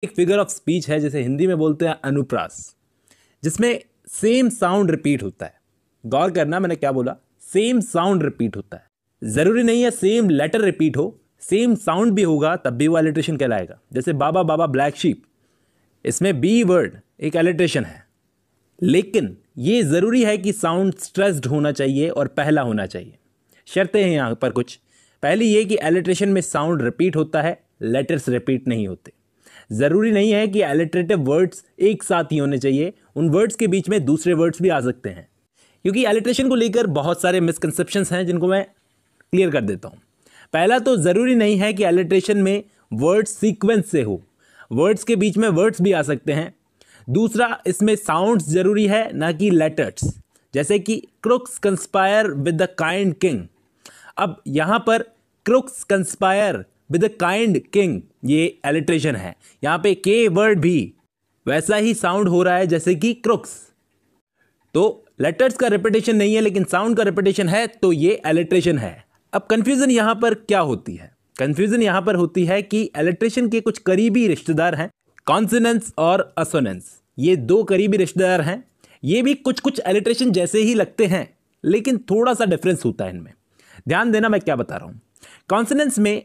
एक figure of speech है जिसे हिंदी में बोलते हैं अनुप्रास, जिसमें सेम साउंड रिपीट होता है। गौर करना मैंने क्या बोला, सेम साउंड रिपीट होता है। जरूरी नहीं है सेम लेटर रिपीट हो, सेम साउंड भी होगा तब भी वो एलिट्रेशन कहलाएगा। जैसे बाबा बाबा ब्लैक शीप, इसमें बी वर्ड एक एलिट्रेशन है, लेकिन ये जरूरी है कि साउंड स्ट्रेस्ड होना चाहिए और पहला होना चाहिए। शर्तें हैं यहाँ पर कुछ। पहली ये कि एलिट्रेशन में साउंड रिपीट होता है, लेटर्स रिपीट नहीं होते। ज़रूरी नहीं है कि एलिट्रेटिव वर्ड्स एक साथ ही होने चाहिए, उन वर्ड्स के बीच में दूसरे वर्ड्स भी आ सकते हैं। क्योंकि एलिट्रेशन को लेकर बहुत सारे मिसकंसेप्शंस हैं जिनको मैं क्लियर कर देता हूँ। पहला तो ज़रूरी नहीं है कि एलिट्रेशन में वर्ड्स सीक्वेंस से हो, वर्ड्स के बीच में वर्ड्स भी आ सकते हैं। दूसरा, इसमें साउंड्स ज़रूरी है ना कि लेटर्स। जैसे कि crooks conspire with the kind king. अब यहाँ पर crooks conspire with the kind king, ये एलिट्रेशन है। यहाँ पे के वर्ड भी वैसा ही साउंड हो रहा है जैसे कि क्रुक्स। तो लेटर्स का रिपीटेशन नहीं है लेकिन साउंड का रिपीटेशन है, तो ये एलिट्रेशन है। अब कंफ्यूजन यहाँ पर क्या होती है? कंफ्यूजन यहाँ पर होती है कि एलिट्रेशन के कुछ करीबी रिश्तेदार हैं, कॉन्सोनेंट्स और असोनेंस। ये दो करीबी रिश्तेदार हैं। ये भी कुछ कुछ एलिट्रेशन जैसे ही लगते हैं, लेकिन थोड़ा सा डिफरेंस होता है इनमें। ध्यान देना मैं क्या बता रहा हूं। कॉन्सोनेंट्स में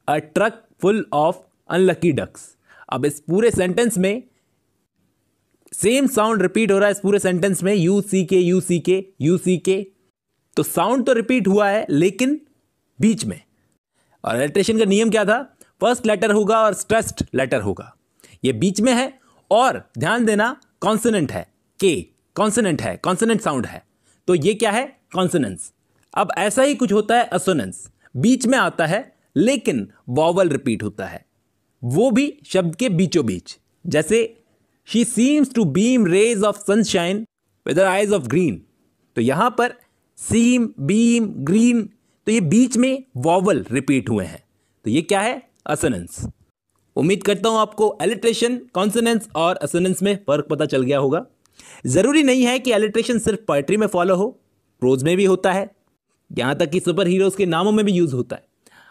a truck full of unlucky ducks. अब इस पूरे सेंटेंस में सेम साउंड रिपीट हो रहा है, इस पूरे सेंटेंस में यू सी के यू सी के यू सी के। तो साउंड तो रिपीट हुआ है लेकिन बीच में। और एलिट्रेशन का नियम क्या था? फर्स्ट लेटर होगा और स्ट्रेस्ड लेटर होगा। ये बीच में है और ध्यान देना कॉन्सोनेंट है, के कॉन्सोनेंट है, कॉन्सोनेंट साउंड है। तो ये क्या है? कॉन्सोनेंस। अब ऐसा ही कुछ होता है असोनेंस, बीच में आता है लेकिन वॉवल रिपीट होता है, वो भी शब्द के बीचों बीच। जैसे she seems to beam rays of sunshine with her eyes of green. तो यहां पर सीम, बीम, ग्रीन, तो ये बीच में वॉवल रिपीट हुए हैं। तो ये क्या है? असोनेंस। उम्मीद करता हूं आपको एलिट्रेशन, कॉन्सोनेंस और असोनेंस में फर्क पता चल गया होगा। जरूरी नहीं है कि एलिट्रेशन सिर्फ पोएट्री में फॉलो हो, प्रोज में भी होता है, यहां तक कि सुपर हीरोज के नामों में भी यूज होता है।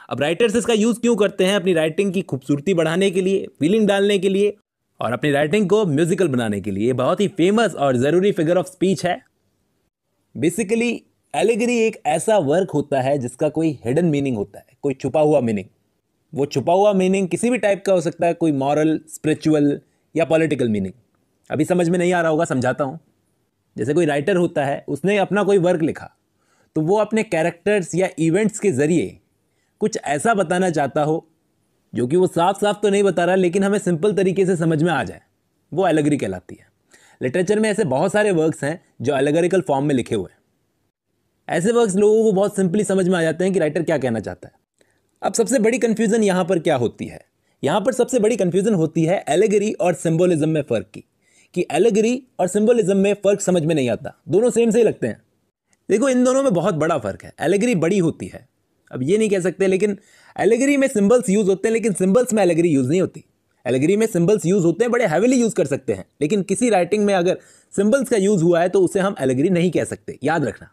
अब राइटर्स इसका यूज क्यों करते हैं? अपनी राइटिंग की खूबसूरती बढ़ाने के लिए, फीलिंग डालने के लिए और अपनी राइटिंग को म्यूजिकल बनाने के लिए। ये बहुत ही फेमस और जरूरी फिगर ऑफ स्पीच है। बेसिकली एलिगरी एक ऐसा वर्क होता है जिसका कोई हिडन मीनिंग होता है, कोई छुपा हुआ मीनिंग। वो छुपा हुआ मीनिंग किसी भी टाइप का हो सकता है, कोई मॉरल, स्पिरिचुअल या पॉलिटिकल मीनिंग। अभी समझ में नहीं आ रहा होगा, समझाता हूँ। जैसे कोई राइटर होता है, उसने अपना कोई वर्क लिखा, तो वो अपने कैरेक्टर्स या इवेंट्स के ज़रिए कुछ ऐसा बताना चाहता हो जो कि वो साफ साफ तो नहीं बता रहा लेकिन हमें सिंपल तरीके से समझ में आ जाए, वो एलिगरी कहलाती है। लिटरेचर में ऐसे बहुत सारे वर्क्स हैं जो एलिगरिकल फॉर्म में लिखे हुए हैं। ऐसे वर्क्स लोगों को बहुत सिंपली समझ में आ जाते हैं कि राइटर क्या कहना चाहता है। अब सबसे बड़ी कंफ्यूजन यहाँ पर क्या होती है? यहाँ पर सबसे बड़ी कंफ्यूजन होती है एलिगरी और सिंबोलिज्म में फ़र्क की, कि एलिगरी और सिंबोलिज्म में फ़र्क समझ में नहीं आता, दोनों सेम से ही लगते हैं। देखो, इन दोनों में बहुत बड़ा फ़र्क है। एलिगरी बड़ी होती है, अब ये नहीं कह सकते, लेकिन एलिगरी में सिंबल्स यूज़ होते हैं लेकिन सिंबल्स में एलिगरी यूज़ नहीं होती। एलिगरी में सिंबल्स यूज़ होते हैं, बड़े हैविली यूज़ कर सकते हैं, लेकिन किसी राइटिंग में अगर सिंबल्स का यूज़ हुआ है तो उसे हम एलिगरी नहीं कह सकते। याद रखना,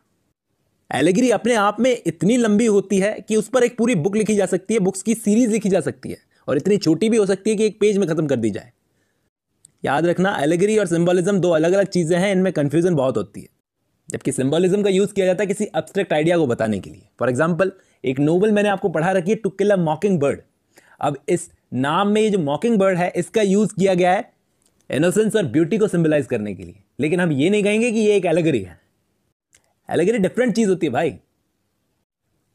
एलिगरी अपने आप में इतनी लंबी होती है कि उस पर एक पूरी बुक लिखी जा सकती है, बुक्स की सीरीज लिखी जा सकती है, और इतनी छोटी भी हो सकती है कि एक पेज में ख़त्म कर दी जाए। याद रखना, एलिगरी और सिंबोलिज्म दो अलग अलग चीज़ें हैं, इनमें कन्फ्यूजन बहुत होती है। जबकि सिंबोलिज्म का यूज़ किया जाता है किसी एब्स्ट्रैक्ट आइडिया को बताने के लिए। फॉर एग्जाम्पल, एक नोवेल मैंने आपको पढ़ा रखी है, टू किल अ मॉकिंग बर्ड। अब इस नाम में ये जो मॉकिंग बर्ड है, इसका यूज़ किया गया है इनोसेंस और ब्यूटी को सिंबलाइज करने के लिए, लेकिन हम ये नहीं कहेंगे कि ये एक एलिगरी है। एलिगरी डिफरेंट चीज़ होती है भाई।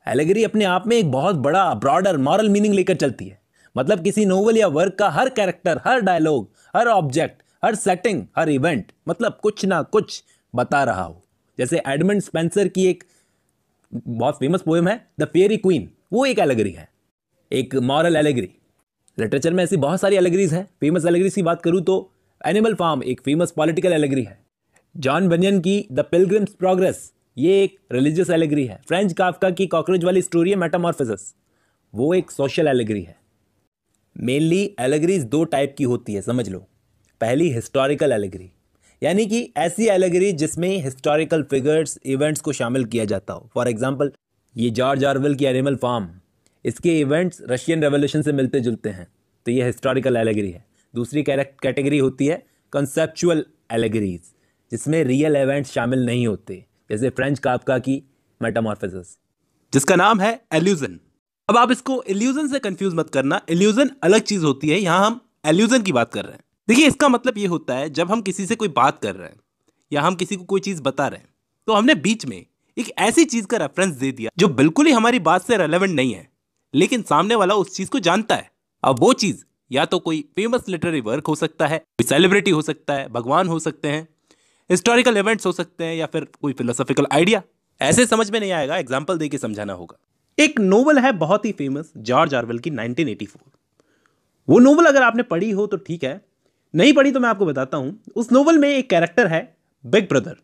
एलिगरी अपने आप में एक बहुत बड़ा ब्रॉडर मॉरल मीनिंग लेकर चलती है। मतलब किसी नोवेल या वर्क का हर कैरेक्टर, हर डायलॉग, हर ऑब्जेक्ट, हर सेटिंग, हर इवेंट, मतलब कुछ ना कुछ बता रहा हो। जैसे एडमंड स्पेंसर की एक बहुत फेमस पोएम है द फेयरी क्वीन, वो एक एलिगरी है, एक मॉरल एलिगरी। लिटरेचर में ऐसी बहुत सारी एलिगरीज हैं। फेमस एलिगरीज की बात करूं तो एनिमल फार्म एक फेमस पॉलिटिकल एलिगरी है। जॉन बनियन की द पिलग्रिम्स प्रोग्रेस, ये एक रिलीजियस एलिगरी है। फ्रेंच काफ्का की कॉकरोच वाली स्टोरी है मेटामॉर्फोसिस, वो एक सोशल एलिगरी है। मेनली एलिगरीज दो टाइप की होती है, समझ लो। पहली हिस्टोरिकल एलिगरी, यानी कि ऐसी एलिगरी जिसमें हिस्टोरिकल फिगर्स, इवेंट्स को शामिल किया जाता हो। फॉर एग्जांपल, ये जॉर्ज ऑरवेल की एनिमल फार्म, इसके इवेंट्स रशियन रेवोल्यूशन से मिलते जुलते हैं। तो ये हिस्टोरिकल एलेगरी है। दूसरी कैटेगरी होती है कंसेप्चुअल एलेगरीज, जिसमें रियल इवेंट्स शामिल नहीं होते, जैसे फ्रेंच काफ्का की मेटामॉर्फोसिस, जिसका नाम है एल्यूजन। अब आप इसको इल्यूजन से कंफ्यूज मत करना, इल्यूजन अलग चीज होती है, यहां हम एल्यूजन की बात कर रहे हैं। देखिए, इसका मतलब ये होता है जब हम किसी से कोई बात कर रहे हैं या हम किसी को कोई चीज बता रहे हैं, तो हमने बीच में एक ऐसी चीज का रेफरेंस दे दिया जो बिल्कुल ही हमारी बात से रेलेवेंट नहीं है, लेकिन सामने वाला उस चीज को जानता है। अब वो चीज या तो कोई फेमस लिटरेरी वर्क हो सकता है, कोई सेलिब्रिटी हो सकता है, भगवान हो सकते हैं, हिस्टोरिकल इवेंट्स हो सकते हैं, या फिर कोई फिलोसॉफिकल आइडिया। ऐसे समझ में नहीं आएगा, एग्जाम्पल देके समझाना होगा। एक नोवेल है बहुत ही फेमस, जॉर्ज ऑरवेल की 1984। वो नोवेल अगर आपने पढ़ी हो तो ठीक है, नहीं पढ़ी तो मैं आपको बताता हूं। उस नोवेल में एक कैरेक्टर है बिग ब्रदर,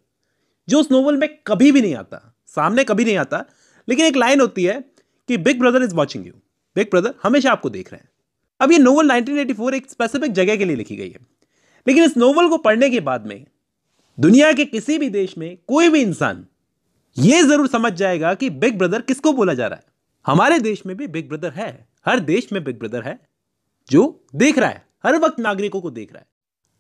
जो उस नोवेल में कभी भी नहीं आता, सामने कभी नहीं आता, लेकिन एक लाइन होती है कि big brother is watching you, big brother हमेशा आपको देख रहे हैं। अब ये नोवेल 1984 एक स्पेसिफिक जगह के लिए लिखी गई है, लेकिन इस नोवेल को पढ़ने के बाद में दुनिया के किसी भी देश में कोई भी इंसान यह जरूर समझ जाएगा कि बिग ब्रदर किसको बोला जा रहा है। हमारे देश में भी बिग ब्रदर है, हर देश में बिग ब्रदर है जो देख रहा है, हर वक्त नागरिकों को देख रहा है।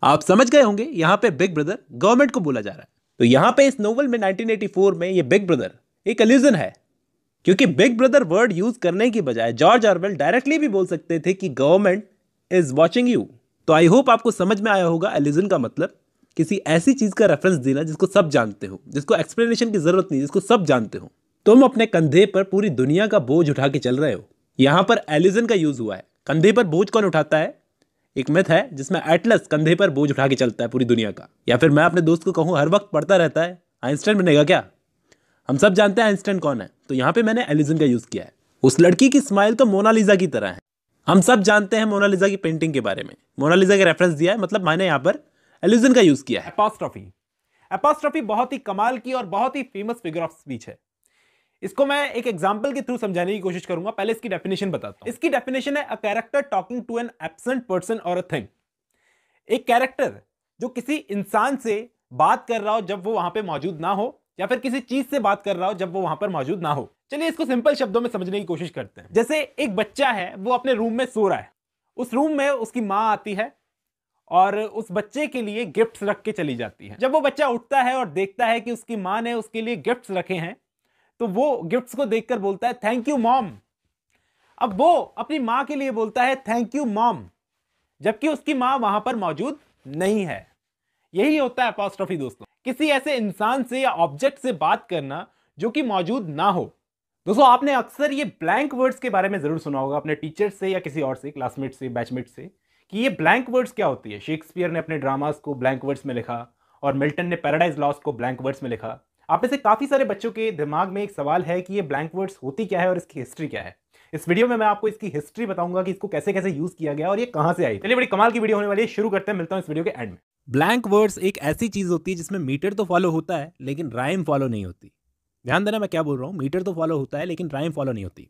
आप समझ गए होंगे, यहां पे बिग ब्रदर गवर्नमेंट को बोला जा रहा है। तो यहां पे इस नोवेल में 1984 में ये बिग ब्रदर एक इल्यूजन है, क्योंकि बिग ब्रदर वर्ड यूज करने की बजाय जॉर्ज ऑरवेल डायरेक्टली भी बोल सकते थे कि गवर्नमेंट इज वॉचिंग यू। तो आई होप आपको समझ में आया होगा इल्यूजन का मतलब किसी ऐसी चीज का रेफरेंस देना जिसको सब जानते हो, जिसको एक्सप्लेनेशन की जरूरत नहीं, जिसको सब जानते हो। तुम अपने कंधे पर पूरी दुनिया का बोझ उठा के चल रहे हो। यहां पर इल्यूजन का यूज हुआ है। कंधे पर बोझ कौन उठाता है? एक मिथ है जिसमें एटलस कंधे पर बोझ उठा के चलता है पूरी दुनिया का। या फिर मैं अपने दोस्त को कहूं हर वक्त पढ़ता रहता है, आइंस्टाइन बनेगा क्या? हम सब जानते हैं आइंस्टाइन कौन है, तो यहां पे मैंने इल्यूजन का यूज किया है। उस लड़की की स्माइल तो मोनालिसा की तरह है। हम सब जानते हैं मोनालिसा की पेंटिंग के बारे में, मोनालिसा का रेफरेंस दिया है, मतलब मैंने यहां पर इल्यूजन का यूज किया है। एपॉस्ट्रोफी बहुत ही कमाल की और बहुत ही फेमस फिगर ऑफ स्पीच है। इसको मैं एक एग्जांपल के थ्रू समझाने की कोशिश करूंगा। पहले इसकी डेफिनेशन बताता हूं। इसकी डेफिनेशन है a character talking to an absent person और अ थिंग। एक कैरेक्टर जो किसी इंसान से बात कर रहा हो जब वो वहां पे मौजूद ना हो, या फिर किसी चीज से बात कर रहा हो जब वो वहां पर मौजूद ना हो। चलिए इसको सिंपल शब्दों में समझने की कोशिश करते हैं। जैसे एक बच्चा है, वो अपने रूम में सो रहा है, उस रूम में उसकी मां आती है और उस बच्चे के लिए गिफ्ट्स रख के चली जाती है। जब वो बच्चा उठता है और देखता है कि उसकी मां ने उसके लिए गिफ्ट्स रखे हैं, तो वो गिफ्ट्स को देखकर बोलता है थैंक यू मॉम। अब वो अपनी मां के लिए बोलता है थैंक यू मॉम, जबकि उसकी मां वहां पर मौजूद नहीं है। यही होता है एपॉस्ट्रोफी दोस्तों, किसी ऐसे इंसान से या ऑब्जेक्ट से बात करना जो कि मौजूद ना हो। दोस्तों, आपने अक्सर ये ब्लैंक वर्ड्स के बारे में जरूर सुना होगा अपने टीचर से या किसी और से, क्लासमेट से, बैचमेट से, कि ये ब्लैंक वर्ड्स क्या होती है। शेक्सपियर ने अपने ड्रामास को ब्लैंक वर्ड्स में लिखा और मिल्टन ने पैराडाइज लॉस्ट को ब्लैंक वर्ड्स में लिखा। आप में से काफी सारे बच्चों के दिमाग में एक सवाल है कि ये ब्लैंक वर्ड्स होती क्या है और इसकी हिस्ट्री क्या है। इस वीडियो में मैं आपको इसकी हिस्ट्री बताऊंगा कि इसको कैसे कैसे यूज किया गया और ये कहां से आई। चलिए, बड़ी कमाल की वीडियो होने वाली है, शुरू करते हैं। मिलता हूं इस वीडियो के एंड में। ब्लैंक वर्ड्स एक ऐसी चीज होती है जिसमें मीटर तो फॉलो होता है लेकिन राइम फॉलो नहीं होती। ध्यान देना मैं क्या बोल रहा हूँ, मीटर तो फॉलो होता है लेकिन राइम फॉलो नहीं होती।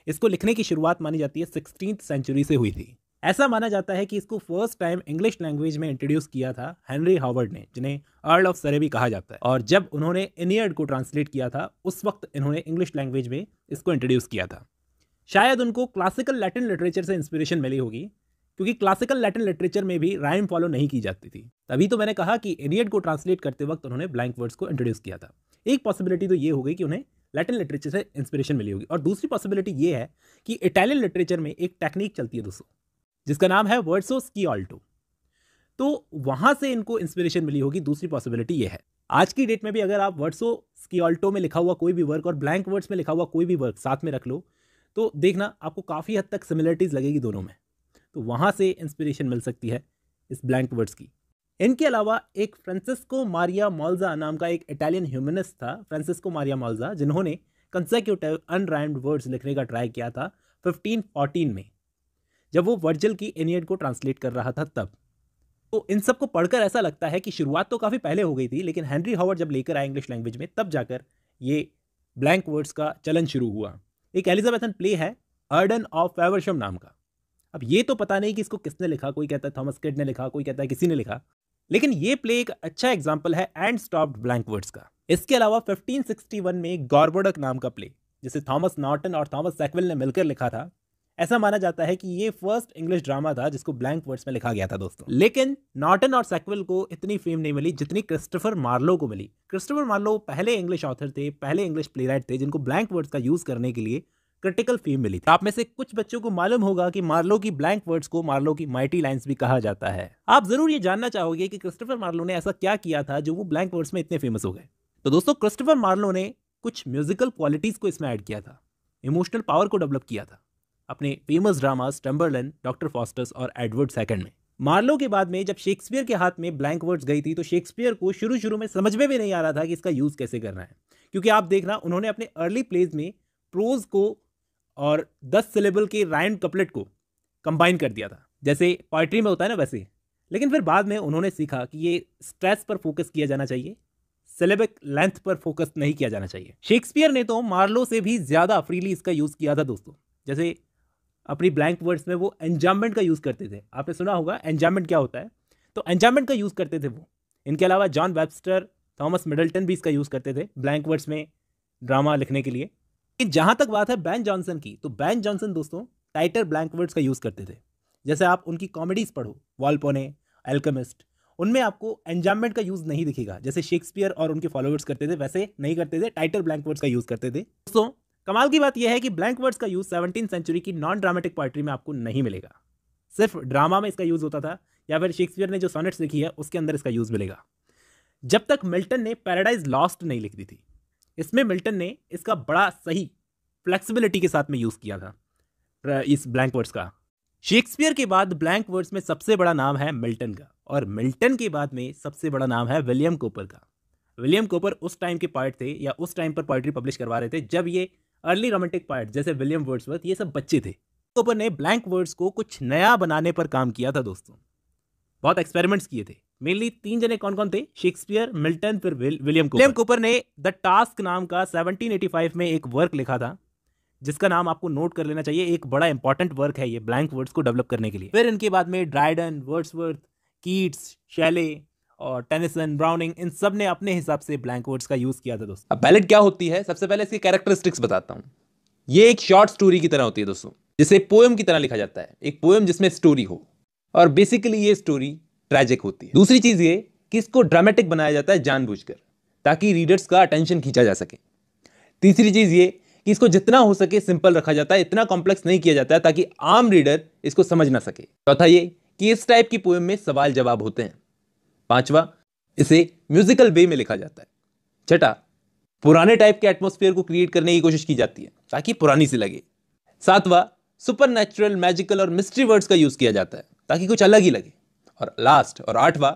इसको लिखने की शुरुआत मानी जाती है 16th सेंचुरी से हुई थी। ऐसा माना जाता है कि इसको फर्स्ट टाइम इंग्लिश लैंग्वेज में इंट्रोड्यूस किया था हेनरी हावर्ड ने, जिन्हें अर्ल ऑफ सरे भी कहा जाता है। और जब उन्होंने एनियड को ट्रांसलेट किया था, उस वक्त इन्होंने इंग्लिश लैंग्वेज में इसको इंट्रोड्यूस किया था। शायद उनको क्लासिकल लैटिन लिटरेचर से इंस्पिरेशन मिली होगी, क्योंकि क्लासिकल लैटिन लिटरेचर में भी राइम फॉलो नहीं की जाती थी। तभी तो मैंने कहा कि एनियड को ट्रांसलेट करते वक्त उन्होंने ब्लैंक वर्ड्स को इंट्रोड्यूस किया था। एक पॉसिबिलिटी तो ये हो गई कि उन्हें लैटिन लिटरेचर से इंस्पिरेशन मिली होगी, और दूसरी पॉसिबिलिटी ये है कि इटालियन लिटरेचर में एक टेक्निक चलती है दोस्तों, जिसका नाम है वर्सो स्कियोल्टो, तो वहां से इनको इंस्पिरेशन मिली होगी। दूसरी पॉसिबिलिटी ये है। आज की डेट में भी अगर आप वर्सो स्कियोल्टो में लिखा हुआ कोई भी वर्क और ब्लैंक वर्ड्स में लिखा हुआ कोई भी वर्क साथ में रख लो, तो देखना आपको काफ़ी हद तक सिमिलरिटीज़ लगेगी दोनों में। तो वहाँ से इंस्पिरेशन मिल सकती है इस ब्लैंक वर्ड्स की। इनके अलावा एक फ्रांसिस्को मारिया मोल्जा नाम का एक इटालियन ह्यूमनिस्ट था, फ्रांसिस्को मारिया मोल्जा, जिन्होंने कंसेक्यूटिव अनराइम्ड वर्ड्स लिखने का ट्राई किया था 1514 में, जब वो वर्जिल की एनियड को ट्रांसलेट कर रहा था तब। तो इन सब को पढ़कर ऐसा लगता है कि शुरुआत तो काफ़ी पहले हो गई थी, लेकिन हेनरी हावर्ड जब लेकर आए इंग्लिश लैंग्वेज में, तब जाकर ये ब्लैंक वर्ड्स का चलन शुरू हुआ। एक एलिजाबेथन प्ले है अर्डन ऑफ फेवरशम नाम का। अब ये तो पता नहीं कि इसको किसने लिखा, कोई कहता है थॉमस किड ने लिखा, कोई कहता है किसी ने लिखा, लेकिन ये प्ले एक अच्छा एग्जाम्पल है एंड स्टॉप्ड ब्लैंक वर्ड्स का। इसके अलावा 1561 में गॉर्बोडक नाम का प्ले, जिसे थॉमस नॉर्टन और थॉमस सैकविल ने मिलकर लिखा था, ऐसा माना जाता है कि ये फर्स्ट इंग्लिश ड्रामा था जिसको ब्लैंक वर्ड्स में लिखा गया था दोस्तों। लेकिन नॉर्टन और सैकविल को इतनी फेम नहीं मिली जितनी क्रिस्टोफर मार्लो को मिली। क्रिस्टोफर मार्लो पहले इंग्लिश ऑथर थे, पहले इंग्लिश प्लेराइट थे जिनको ब्लैंक वर्ड्स का यूज करने के लिए क्रिटिकल फेम मिली थी। आप में से कुछ बच्चों को मालूम होगा कि मार्लो की ब्लैंक वर्ड्स को मार्लो की माइटी लाइंस भी कहा जाता है। आप जरूर ये जानना चाहोगे कि क्रिस्टोफर मार्लो ने ऐसा क्या किया था जो वो ब्लैंक वर्ड्स में इतने फेमस हो गए। तो दोस्तों, क्रिस्टोफर मार्लो ने कुछ म्यूजिकल क्वालिटीज को इसमें ऐड किया था, इमोशनल पावर को डेवलप किया था अपने फेमस ड्रामास टम्बरलन, डॉक्टर फॉस्टर्स और एडवर्ड सेकंड में। मार्लो के बाद में जब शेक्सपियर के हाथ में ब्लैंक वर्ड्स गई थी तो शेक्सपियर को शुरू में समझ में भी नहीं आ रहा था कि इसका यूज कैसे करना है, क्योंकि आप देखना उन्होंने अपने अर्ली प्लेज में प्रोज को और 10 सिलेबल के राइम कपलेट को कंबाइन कर दिया था, जैसे पोएट्री में होता है ना वैसे। लेकिन फिर बाद में उन्होंने सीखा कि ये स्ट्रेस पर फोकस किया जाना चाहिए, सिलेबिक लेंथ पर फोकस नहीं किया जाना चाहिए। शेक्सपियर ने तो मार्लो से भी ज्यादा फ्रीली इसका यूज किया था दोस्तों। जैसे अपनी ब्लैंक वर्ड्स में वो एंजाममेंट का यूज करते थे। आपने सुना होगा एंजाममेंट क्या होता है, तो एंजाममेंट का यूज करते थे वो। इनके अलावा जॉन वेबस्टर, थॉमस मिडल्टन भी इसका यूज करते थे ब्लैंक वर्ड्स में ड्रामा लिखने के लिए। जहां तक बात है बैन जॉनसन की, तो बैन जॉनसन दोस्तों टाइटर ब्लैंक वर्ड्स का यूज करते थे। जैसे आप उनकी कॉमेडीज पढ़ो, वॉल्पोने, एल्केमिस्ट, उनमें आपको एंजाममेंट का यूज नहीं दिखेगा। जैसे शेक्सपियर और उनके फॉलोअर्स करते थे वैसे नहीं करते थे, टाइटर ब्लैंक वर्ड्स का यूज करते थे। दोस्तों, कमाल की बात यह है कि ब्लैंक वर्ड्स का यूज 17वीं सेंचुरी की नॉन ड्रामेटिक पोएट्री में आपको नहीं मिलेगा। सिर्फ ड्रामा में इसका यूज होता था, या फिर शेक्सपियर ने जो सोनेट्स लिखी है उसके अंदर इसका यूज मिलेगा। जब तक मिल्टन ने पैराडाइज लॉस्ट नहीं लिख दी थी, इसमें मिल्टन ने इसका बड़ा सही फ्लेक्सिबिलिटी के साथ में यूज किया था इस ब्लैंक वर्ड्स का। शेक्सपियर के बाद ब्लैंक वर्ड्स में सबसे बड़ा नाम है मिल्टन का, और मिल्टन के बाद में सबसे बड़ा नाम है विलियम कोपर का। विलियम कोपर उस टाइम के पोएट थे, या उस टाइम पर पोएट्री पब्लिश करवा रहे थे जब ये अर्ली रोमांटिक पोएट जैसे विलियम वर्ड्सवर्थ ये सब बच्चे थे। कोपर ने ब्लैंक वर्ड्स को कुछ नया बनाने पर काम किया था दोस्तों। बहुत एक्सपेरिमेंट्स किए थे। मेनली 3 जने कौन कौन थे, शेक्सपियर, मिल्टन, फिर विलियम कोपर। विलियम कोपर ने द टास्क नाम का 1785 में एक वर्क लिखा था, जिसका नाम आपको नोट कर लेना चाहिए। एक बड़ा इंपॉर्टेंट वर्क है ये ब्लैंक वर्ड्स को डेवलप करने के लिए। फिर इनके बाद में ड्राइडन, वर्ड्सवर्थ, कीट्स, शैले और टेनिसन, ब्राउनिंग, इन सब ने अपने हिसाब से ब्लैंक वर्ड्स का यूज किया था दोस्तों। अब बैलेड क्या होती है, सबसे पहले इसकी कैरेक्टरिस्टिक्स बताता हूं। ये एक शॉर्ट स्टोरी की तरह होती है दोस्तों, जिसे पोएम की तरह लिखा जाता है। एक पोएम जिसमें स्टोरी हो, और बेसिकली ये स्टोरी ट्रैजिक होती है। दूसरी चीज ये कि इसको ड्रामेटिक बनाया जाता है जानबूझकर, ताकि रीडर्स का अटेंशन खींचा जा सके। तीसरी चीज ये कि इसको जितना हो सके सिंपल रखा जाता है, इतना कॉम्प्लेक्स नहीं किया जाता है ताकि आम रीडर इसको समझ ना सके। चौथा ये कि इस टाइप की पोएम में सवाल जवाब होते हैं। पांचवा, इसे म्यूजिकल वे में लिखा जाता है। छठा, पुराने टाइप के एटमॉस्फेयर को क्रिएट करने की कोशिश की जाती है ताकि पुरानी सी लगे। सातवां, सुपरनैचुरल, मैजिकल और मिस्ट्री वर्ड्स का यूज किया जाता है ताकि कुछ अलग ही लगे। और लास्ट और आठवां,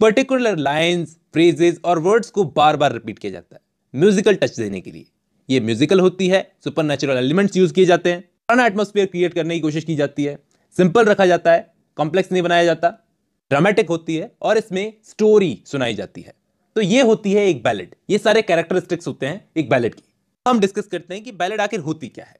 पर्टिकुलर लाइंस, फ्रेजेस और वर्ड्स को बार बार रिपीट किया जाता है म्यूजिकल टच देने के लिए। ये म्यूजिकल होती है, सुपरनैचुरल एलिमेंट्स यूज किए जाते हैं, पुराना एटमॉस्फेयर क्रिएट करने की कोशिश की जाती है, सिंपल रखा जाता है, कॉम्प्लेक्स नहीं बनाया जाता, ड्रामेटिक होती है और इसमें स्टोरी सुनाई जाती है। तो ये होती है एक बैलेड। ये सारे कैरेक्टरिस्टिक्स होते हैं एक बैलेड की। हम डिस्कस करते हैं कि बैलेड आखिर होती क्या है।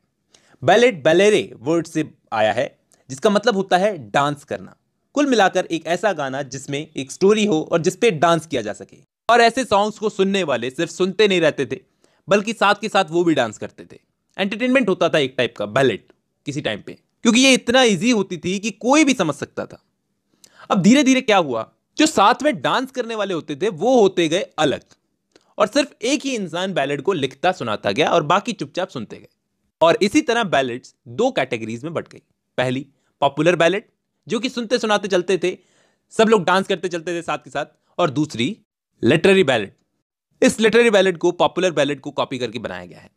बैलेड बैलेरे वर्ड से आया है, जिसका मतलब होता है डांस करना। कुल मिलाकर एक ऐसा गाना जिसमें एक स्टोरी हो और जिसपे डांस किया जा सके। और ऐसे सॉन्ग्स को सुनने वाले सिर्फ सुनते नहीं रहते थे, बल्कि साथ के साथ वो भी डांस करते थे। एंटरटेनमेंट होता था एक टाइप का बैलेड किसी टाइम पे, क्योंकि ये इतना इजी होती थी कि कोई भी समझ सकता था। अब धीरे धीरे क्या हुआ, जो साथ में डांस करने वाले होते थे वो होते गए अलग, और सिर्फ एक ही इंसान बैलेड को लिखता सुनाता गया और बाकी चुपचाप सुनते गए। और इसी तरह बैलेड्स 2 कैटेगरीज में बट गई। पहली पॉपुलर बैलेड, जो कि सुनते सुनाते चलते थे, सब लोग डांस करते चलते थे साथ के साथ। और दूसरी लिटरेरी बैलेड। इस लिटरेरी बैलेड को पॉपुलर बैलेड को कॉपी करके बनाया गया है।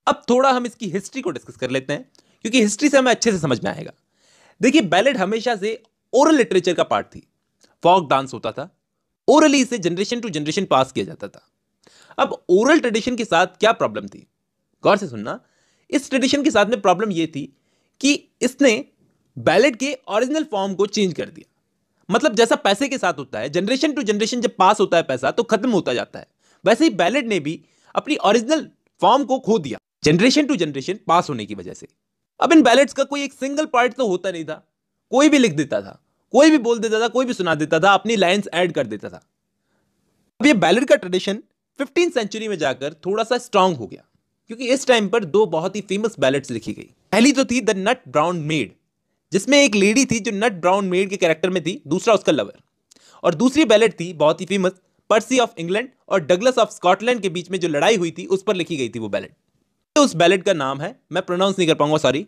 अब थोड़ा हम इसकी हिस्ट्री को डिस्कस कर लेते हैं, क्योंकि हिस्ट्री से हमें अच्छे से समझ में आएगा। देखिए, बैलेड हमेशा से ओरल लिटरेचर का पार्ट थी। फॉक डांस होता था, ओरली इसे जनरेशन टू जनरेशन पास किया जाता था। अब ओरल ट्रेडिशन के साथ क्या प्रॉब्लम थी, गौर से सुनना। इस ट्रेडिशन के साथ में प्रॉब्लम यह थी कि इसने बैलेड के ओरिजिनल फॉर्म को चेंज कर दिया। मतलब जैसा पैसे के साथ होता है, जनरेशन टू जनरेशन जब पास होता है पैसा तो खत्म होता जाता है, वैसे ही बैलेड ने भी अपनी ओरिजिनल फॉर्म को खो दिया जनरेशन टू जनरेशन पास होने की वजह से। अब इन बैलेड्स का कोई एक सिंगल पार्ट तो होता नहीं था, कोई भी लिख देता था, कोई भी बोल देता था, कोई भी सुना देता था, अपनी लाइंस ऐड कर देता था। अब ये बैलेड का ट्रेडिशन 15वीं सेंचुरी में जाकर थोड़ा सा स्ट्रांग हो गया, क्योंकि इस टाइम पर 2 बहुत ही फेमस बैलेड्स लिखी गई। पहली तो थी द नट ब्राउन मेड, जिसमें एक लेडी थी जो नट ब्राउन मेड के कैरेक्टर में थी, दूसरा उसका लवर। और दूसरी बैलेट थी बहुत ही फेमस, पर्सी ऑफ इंग्लैंड और डगलस ऑफ स्कॉटलैंड के बीच में जो लड़ाई हुई थी उस पर लिखी गई थी वो बैलेट। तो उस बैलेट का नाम है, मैं प्रोनाउंस नहीं कर पाऊंगा, सॉरी।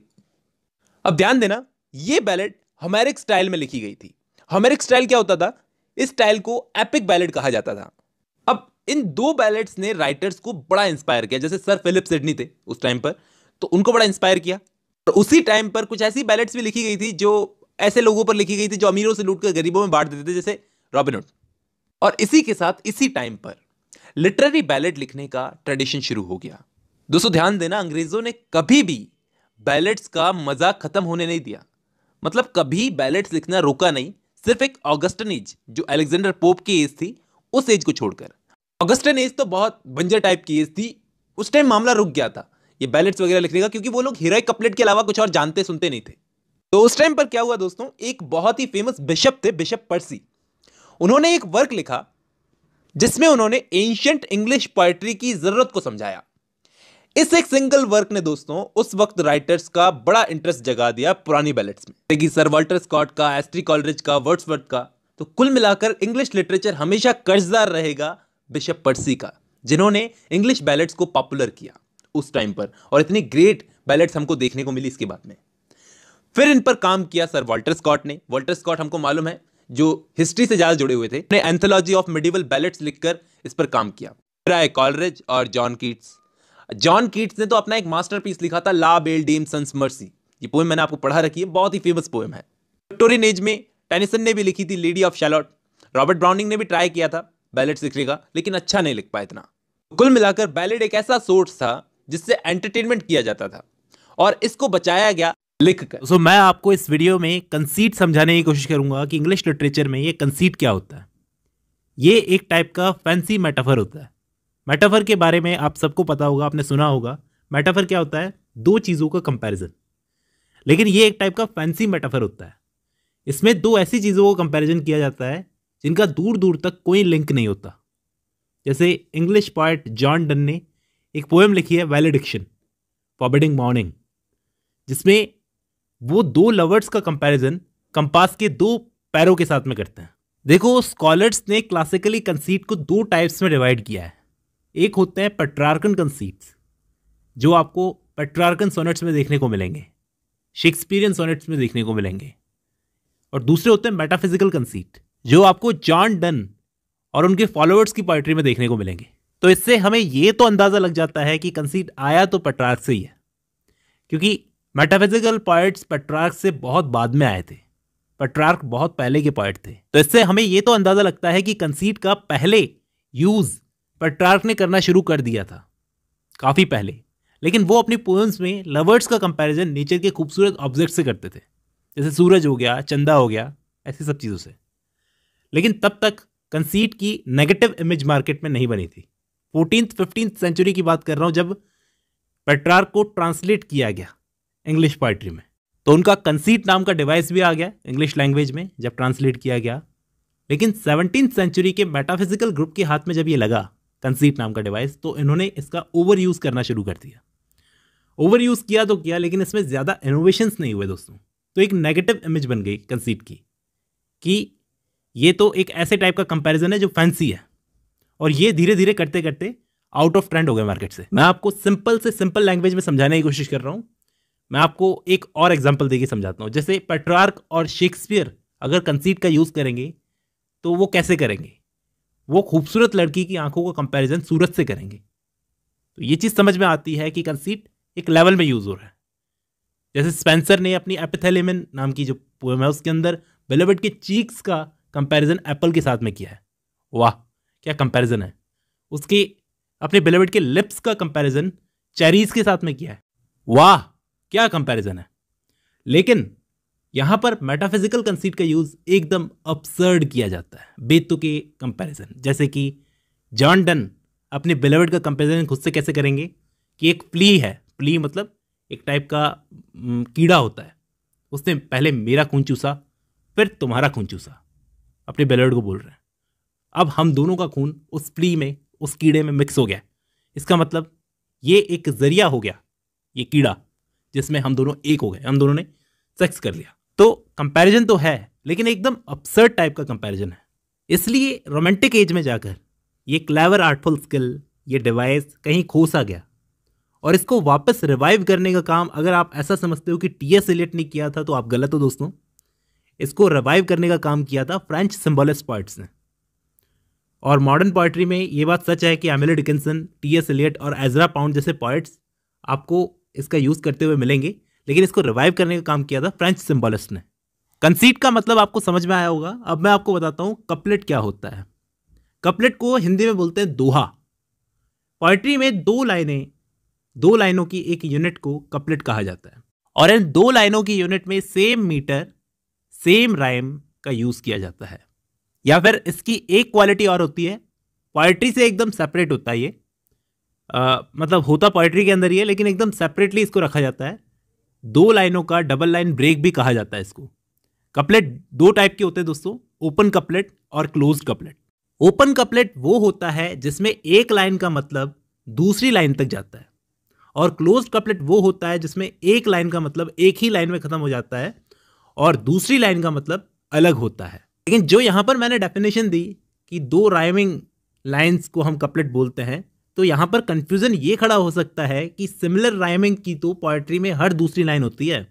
अब ध्यान देना, ये बैलेट होमेरिक स्टाइल में लिखी गई थी। होमेरिक स्टाइल क्या होता था? इस स्टाइल को एपिक बैलेट कहा जाता था। अब इन दो बैलेट्स ने राइटर्स को बड़ा इंस्पायर किया। जैसे सर फिलिप सिडनी थे उस टाइम पर, तो उनको बड़ा इंस्पायर किया। और उसी टाइम पर कुछ ऐसी बैलेट्स भी लिखी गई थी जो ऐसे लोगों पर लिखी गई थी जो अमीरों से लूटकर गरीबों में बांट देते थे, जैसे रॉबिनहुड। और इसी के साथ इसी टाइम पर लिटरेरी बैलेट लिखने का ट्रेडिशन शुरू हो गया। दोस्तों ध्यान देना, अंग्रेजों ने कभी भी बैलेट्स का मजाक खत्म होने नहीं दिया। मतलब कभी बैलेट्स लिखना रोका नहीं, सिर्फ एक ऑगस्टन एज जो अलेक्जेंडर पोप की एज थी उस एज को छोड़कर। ऑगस्टन एज तो बहुत बंजर टाइप की एज थी, उस टाइम मामला रुक गया था ये बैलेट्स वगैरह लिखने का, क्योंकि वो लोग हीरोइक कपलेट के अलावा कुछ और जानते सुनते नहीं थे। तो उस टाइम पर क्या हुआ दोस्तों, एक बहुत ही फेमस बिशप थे, बिशप पर्सी। उन्होंने एक वर्क लिखा जिसमें उन्होंने एंशिएंट इंग्लिश पोएट्री की जरूरत को समझाया। इस एक सिंगल वर्क ने दोस्तों उस वक्त राइटर्स का बड़ा इंटरेस्ट जगा दिया पुरानी बैलेट्स में, जैसे कि सर वाल्टर स्कॉट का, एस्ट्री कॉलरिज का, वर्ड्सवर्थ का। तो कुल मिलाकर इंग्लिश लिटरेचर हमेशा कर्जदार रहेगा बिशप पर्सी का, जिन्होंने इंग्लिश बैलेट्स को पॉपुलर किया उस टाइम पर। और इतनी ग्रेट बैलेट्स हमको देखने को मिली इसके बाद में। फिर इन पर काम किया सर वाल्टर स्कॉट ने। वाल्टर स्कॉट हमको मालूम है जो हिस्ट्री से ज्यादा जुड़े हुए थे, उन्होंने एंथोलॉजी ऑफ मिडिवल बैलेट्स लिखकर इस पर काम किया। फिर आए कॉलरिज और जॉन कीट्स। जॉन कीट्स ने तो अपना एक मास्टरपीस लिखा था, ला बेल डेम सन्स मर्सी। ये पोएम मैंने आपको पढ़ा रखी है, बहुत ही फेमस पोएम है। विक्टोरियन एज में टेनिसन ने भी लिखी थी lady of Shalott. Robert browning ने भी ट्राई किया था बैलेट्स लिखने का, लेकिन अच्छा नहीं लिख पाया इतना। कुल मिलाकर बैलेट एक ऐसा सोर्स था जिससे एंटरटेनमेंट किया जाता था, और इसको बचाया गया लिखकर। सो मैं आपको इस वीडियो में कंसीट समझाने की कोशिश करूंगा कि इंग्लिश लिटरेचर में ये कंसीट क्या होता है। ये एक टाइप का फैंसी मेटाफर होता है। मेटाफर के बारे में आप सबको पता होगा, आपने सुना होगा। मेटाफर क्या होता है? दो चीज़ों का कंपैरिजन। लेकिन ये एक टाइप का फैंसी मेटाफर होता है। इसमें दो ऐसी चीज़ों को कंपैरिजन किया जाता है जिनका दूर दूर तक कोई लिंक नहीं होता। जैसे इंग्लिश पोएट जॉन डन ने एक पोएम लिखी है वैलेडिक्शन, फॉरबिडिंग मॉर्निंग, जिसमें वो दो लवर्स का कंपैरिजन कंपास के दो पैरों के साथ में करते हैं। देखो, स्कॉलर्स ने क्लासिकली कंसीट को दो टाइप्स में डिवाइड किया है। एक होते हैं पेट्रार्कन कंसीट्स, जो आपको पेट्रार्कन सोनेट्स में देखने को मिलेंगे, शेक्सपियरियन सोनेट्स में देखने को मिलेंगे। और दूसरे होते हैं मेटाफिजिकल कंसीट, जो आपको जॉन डन और उनके फॉलोअर्स की पोएट्री में देखने को मिलेंगे। तो इससे हमें यह तो अंदाजा लग जाता है कि कंसीट आया तो पेट्रार्क से ही है, क्योंकि मेटाफिजिकल पोएट्स पेट्रार्क से बहुत बाद में आए थे। पेट्रार्क बहुत पहले के पोएट थे। तो इससे हमें यह तो अंदाजा लगता है कि कंसीट का पहले यूज पेट्रार्क ने करना शुरू कर दिया था काफी पहले। लेकिन वो अपनी पोएम्स में लवर्स का कंपैरिजन नेचर के खूबसूरत ऑब्जेक्ट से करते थे, जैसे सूरज हो गया, चंदा हो गया, ऐसी सब चीजों से। लेकिन तब तक कंसीट की नेगेटिव इमेज मार्केट में नहीं बनी थी। 14th 15th सेंचुरी की बात कर रहा हूं, जब पेट्रार्क को ट्रांसलेट किया गया इंग्लिश पोएट्री में, तो उनका कंसीट नाम का डिवाइस भी आ गया इंग्लिश लैंग्वेज में जब ट्रांसलेट किया गया। लेकिन 17th सेंचुरी के मेटाफिजिकल ग्रुप के हाथ में जब ये लगा कंसीट नाम का डिवाइस, तो इन्होंने इसका ओवर यूज करना शुरू कर दिया। ओवर यूज किया तो किया, लेकिन इसमें ज्यादा इनोवेशंस नहीं हुए दोस्तों। तो एक नेगेटिव इमेज बन गई कंसीट की कि ये तो एक ऐसे टाइप का कंपैरिजन है जो फैंसी है, और ये धीरे धीरे करते करते आउट ऑफ ट्रेंड हो गया मार्केट से। मैं आपको सिंपल से सिंपल लैंग्वेज में समझाने की कोशिश कर रहा हूं। मैं आपको एक और एग्जांपल देके समझाता हूं। जैसे पेट्रार्क और शेक्सपियर अगर कंसीट का यूज करेंगे तो वो कैसे करेंगे? वो खूबसूरत लड़की की आंखों का कंपैरिजन सूरज से करेंगे। तो ये चीज समझ में आती है कि कंसीट एक लेवल में यूज हो रहा है। जैसे स्पेंसर ने अपनी एपिथेलियमन नाम की जो पोएम है उसके अंदर बेलोवेड के चीक्स का कंपैरिजन एप्पल के साथ में किया है। वाह क्या कंपैरिजन है। उसके अपने बेलोवेड के लिप्स का कंपैरिजन चेरीज के साथ में किया है। वाह क्या कंपैरिजन है। लेकिन यहां पर मेटाफिजिकल कंसीट का यूज एकदम absurd किया जाता है, बेतुके कंपैरिजन। जैसे कि जॉन डन अपने बेलोवेड का कंपैरिजन खुद से कैसे करेंगे कि एक फ्ली है, फ्ली मतलब एक टाइप का कीड़ा होता है, उसने पहले मेरा खून चूसा फिर तुम्हारा खून चूसा, अपने बेलोवेड को बोल रहे हैं। अब हम दोनों का खून उस फ्ली में, उस कीड़े में मिक्स हो गया। इसका मतलब ये एक जरिया हो गया, ये कीड़ा, जिसमें हम दोनों एक हो गए, हम दोनों ने सेक्स कर लिया। तो कंपैरिजन तो है, लेकिन एकदम अपसर्ड टाइप का कंपैरिजन है। इसलिए रोमांटिक एज में जाकर ये क्लेवर आर्टफुल स्किल, ये डिवाइस कहीं खो सा गया, और इसको वापस रिवाइव करने का काम अगर आप ऐसा समझते हो कि टी.एस. एलियट ने किया था तो आप गलत हो दोस्तों। इसको रिवाइव करने का काम किया था फ्रेंच सिंबलिस्ट पोइट्स ने। और मॉडर्न पोइट्री में ये बात सच है कि एमिली डिकिंसन, टी.एस. एलियट और एजरा पाउंड जैसे पोइट्स आपको इसका यूज़ करते हुए मिलेंगे, लेकिन इसको रिवाइव करने का काम किया था फ्रेंच सिंबलिस्ट ने। कंसीट का मतलब आपको समझ में आया होगा। अब मैं आपको बताता हूँ कपलेट क्या होता है। कपलेट को हिंदी में बोलते हैं दोहा। पोइट्री में दो लाइनों की एक यूनिट को कपलेट कहा जाता है, और इन 2 लाइनों की यूनिट में सेम मीटर, सेम राइम का यूज किया जाता है। या फिर इसकी एक क्वालिटी और होती है, पोइट्री से एकदम सेपरेट होता है ये, मतलब होता पोइट्री के अंदर ही है, लेकिन एकदम सेपरेटली इसको रखा जाता है। 2 लाइनों का डबल लाइन ब्रेक भी कहा जाता है इसको। कपलेट 2 टाइप के होते हैं दोस्तों, ओपन कपलेट और क्लोज्ड कपलेट। ओपन कपलेट वो होता है जिसमें एक लाइन का मतलब दूसरी लाइन तक जाता है, और क्लोज्ड कपलेट वो होता है जिसमें एक लाइन का मतलब एक ही लाइन में खत्म हो जाता है और दूसरी लाइन का मतलब अलग होता है। लेकिन जो यहां पर मैंने डेफिनेशन दी कि 2 राइमिंग लाइंस को हम कपलेट बोलते हैं, तो यहां पर कंफ्यूजन ये खड़ा हो सकता है कि सिमिलर राइमिंग की तो पोएट्री में हर दूसरी लाइन होती है।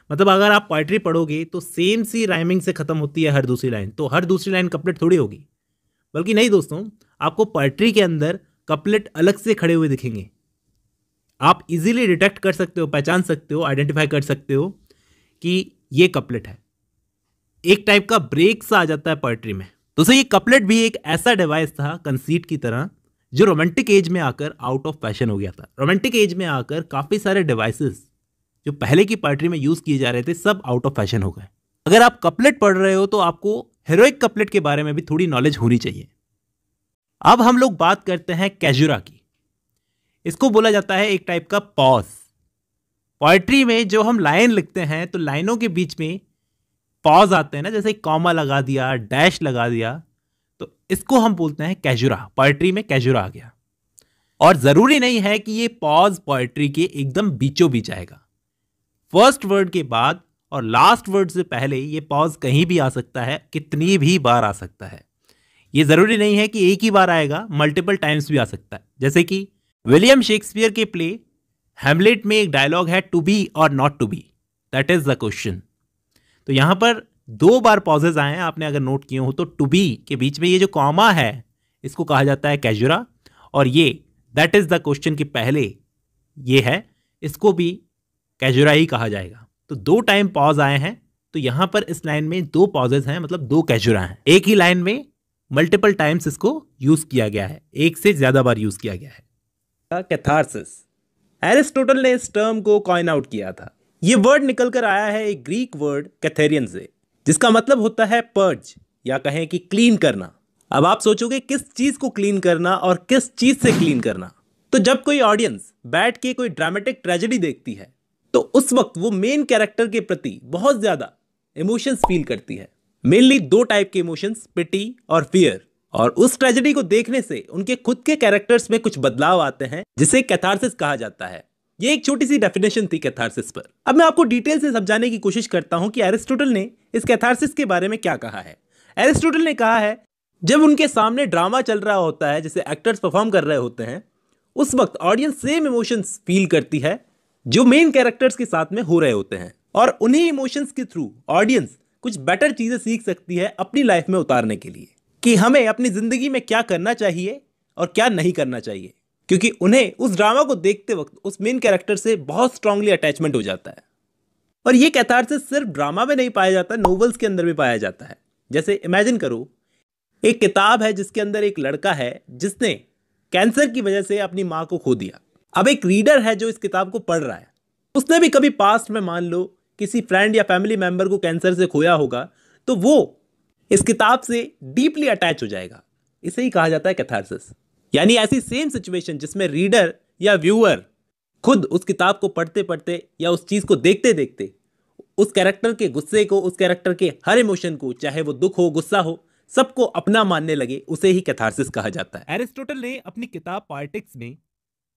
मतलब अगर आप पोएट्री पढ़ोगे तो सेम सी राइमिंग से खत्म होती है हर दूसरी लाइन, तो हर दूसरी लाइन कपलेट थोड़ी होगी। बल्कि नहीं दोस्तों, आपको पोएट्री के अंदर कपलेट अलग से खड़े हुए दिखेंगे। आप इजीली डिटेक्ट कर सकते हो, पहचान सकते हो, आइडेंटिफाई कर सकते हो कि ये कपलेट है। एक टाइप का ब्रेक सा आ जाता है पोएट्री में। दोस्तों ये कपलेट भी एक ऐसा डिवाइस था कंसीट की तरह, जो रोमांटिक एज में आकर आउट ऑफ फैशन हो गया था। रोमांटिक एज में आकर काफ़ी सारे डिवाइसेस जो पहले की पोएट्री में यूज़ किए जा रहे थे, सब आउट ऑफ फैशन हो गए। अगर आप कपलेट पढ़ रहे हो तो आपको हेरोइक कपलेट के बारे में भी थोड़ी नॉलेज होनी चाहिए। अब हम लोग बात करते हैं कैजुरा की। इसको बोला जाता है एक टाइप का पॉज। पोएट्री में जो हम लाइन लिखते हैं तो लाइनों के बीच में पॉज आते हैं ना, जैसे कॉमा लगा दिया, डैश लगा दिया, तो इसको हम बोलते हैं कैजुरा। पोएट्री में कैजुरा आ गया। और ज़रूरी नहीं है कि ये पॉज पोएट्री के एकदम बीचों बीच आएगा। फर्स्ट वर्ड के बाद और लास्ट वर्ड से पहले ये पॉज कहीं भी आ सकता है, कितनी भी बार आ सकता है। ये ज़रूरी नहीं है कि एक ही बार आएगा, मल्टीपल टाइम्स भी आ सकता है। जैसे कि विलियम शेक्सपियर के प्ले हैमलेट में एक डायलॉग है, to be or not to be, that is the question. तो यहां पर 2 बार पॉजेज आए हैं, आपने अगर नोट किए हो तो। टू बी के बीच में ये जो कॉमा है इसको कहा जाता है कैजुरा, और ये दैट इज द क्वेश्चन के पहले ये है, इसको भी कैजुरा ही कहा जाएगा। तो 2 टाइम पॉज आए हैं, तो यहां पर इस लाइन में 2 पॉजेज हैं, मतलब 2 कैजुरा हैं। एक ही लाइन में मल्टीपल टाइम्स इसको यूज किया गया है, एक से ज्यादा बार यूज किया गया है। कैथारसिस, एरिस्टोटल ने इस टर्म को कॉइन आउट किया था। ये वर्ड निकल कर आया है एक ग्रीक वर्ड कैथेरियन से, जिसका मतलब होता है पर्ज, या कहें कि क्लीन करना। अब आप सोचोगे किस चीज को क्लीन करना और किस चीज से क्लीन करना। तो जब कोई ऑडियंस बैठ के कोई ड्रामेटिक ट्रेजेडी देखती है तो उस वक्त वो मेन कैरेक्टर के प्रति बहुत ज्यादा इमोशंस फील करती है। मेनली 2 टाइप के इमोशंस, पिटी और फियर। और उस ट्रेजेडी को देखने से उनके खुद के कैरेक्टर्स में कुछ बदलाव आते हैं, जिसे कैथारसिस कहा जाता है। ये एक छोटी सी डेफिनेशन थी कैथारसिस पर। अब मैं आपको डिटेल से समझाने की कोशिश करता हूं कि एरिस्टोटल ने इस कैथारसिस के बारे में क्या कहा है। एरिस्टोटल ने कहा है, जब उनके सामने ड्रामा चल रहा होता है, जैसे एक्टर्स परफॉर्म कर रहे होते हैं, उस वक्त ऑडियंस सेम इमोशंस फील करती है जो मेन कैरेक्टर्स के साथ में हो रहे होते हैं, और उन्हीं इमोशंस के थ्रू ऑडियंस कुछ बेटर चीजें सीख सकती है अपनी लाइफ में उतारने के लिए, कि हमें अपनी जिंदगी में क्या करना चाहिए और क्या नहीं करना चाहिए, क्योंकि उन्हें उस ड्रामा को देखते वक्त उस मेन कैरेक्टर से बहुत स्ट्रांगली अटैचमेंट हो जाता है। और ये कैथारसिस सिर्फ ड्रामा में नहीं पाया जाता, नोवेल्स के अंदर भी पाया जाता है। जैसे इमेजिन करो, एक किताब है जिसके अंदर एक लड़का है जिसने कैंसर की वजह से अपनी माँ को खो दिया। अब एक रीडर है जो इस किताब को पढ़ रहा है, उसने भी कभी पास्ट में मान लो किसी फ्रेंड या फैमिली मेंबर को कैंसर से खोया होगा, तो वो इस किताब से डीपली अटैच हो जाएगा। इसे ही कहा जाता है कैथारसिस। यानी ऐसी सेम सिचुएशन जिसमें रीडर या व्यूअर खुद उस किताब को पढ़ते पढ़ते या उस चीज को देखते देखते उस कैरेक्टर के गुस्से को, उस कैरेक्टर के हर इमोशन को, चाहे वो दुख हो, गुस्सा हो, सबको अपना मानने लगे, उसे ही कैथारसिस कहा जाता है। एरिस्टोटल ने अपनी किताब पॉलिटिक्स में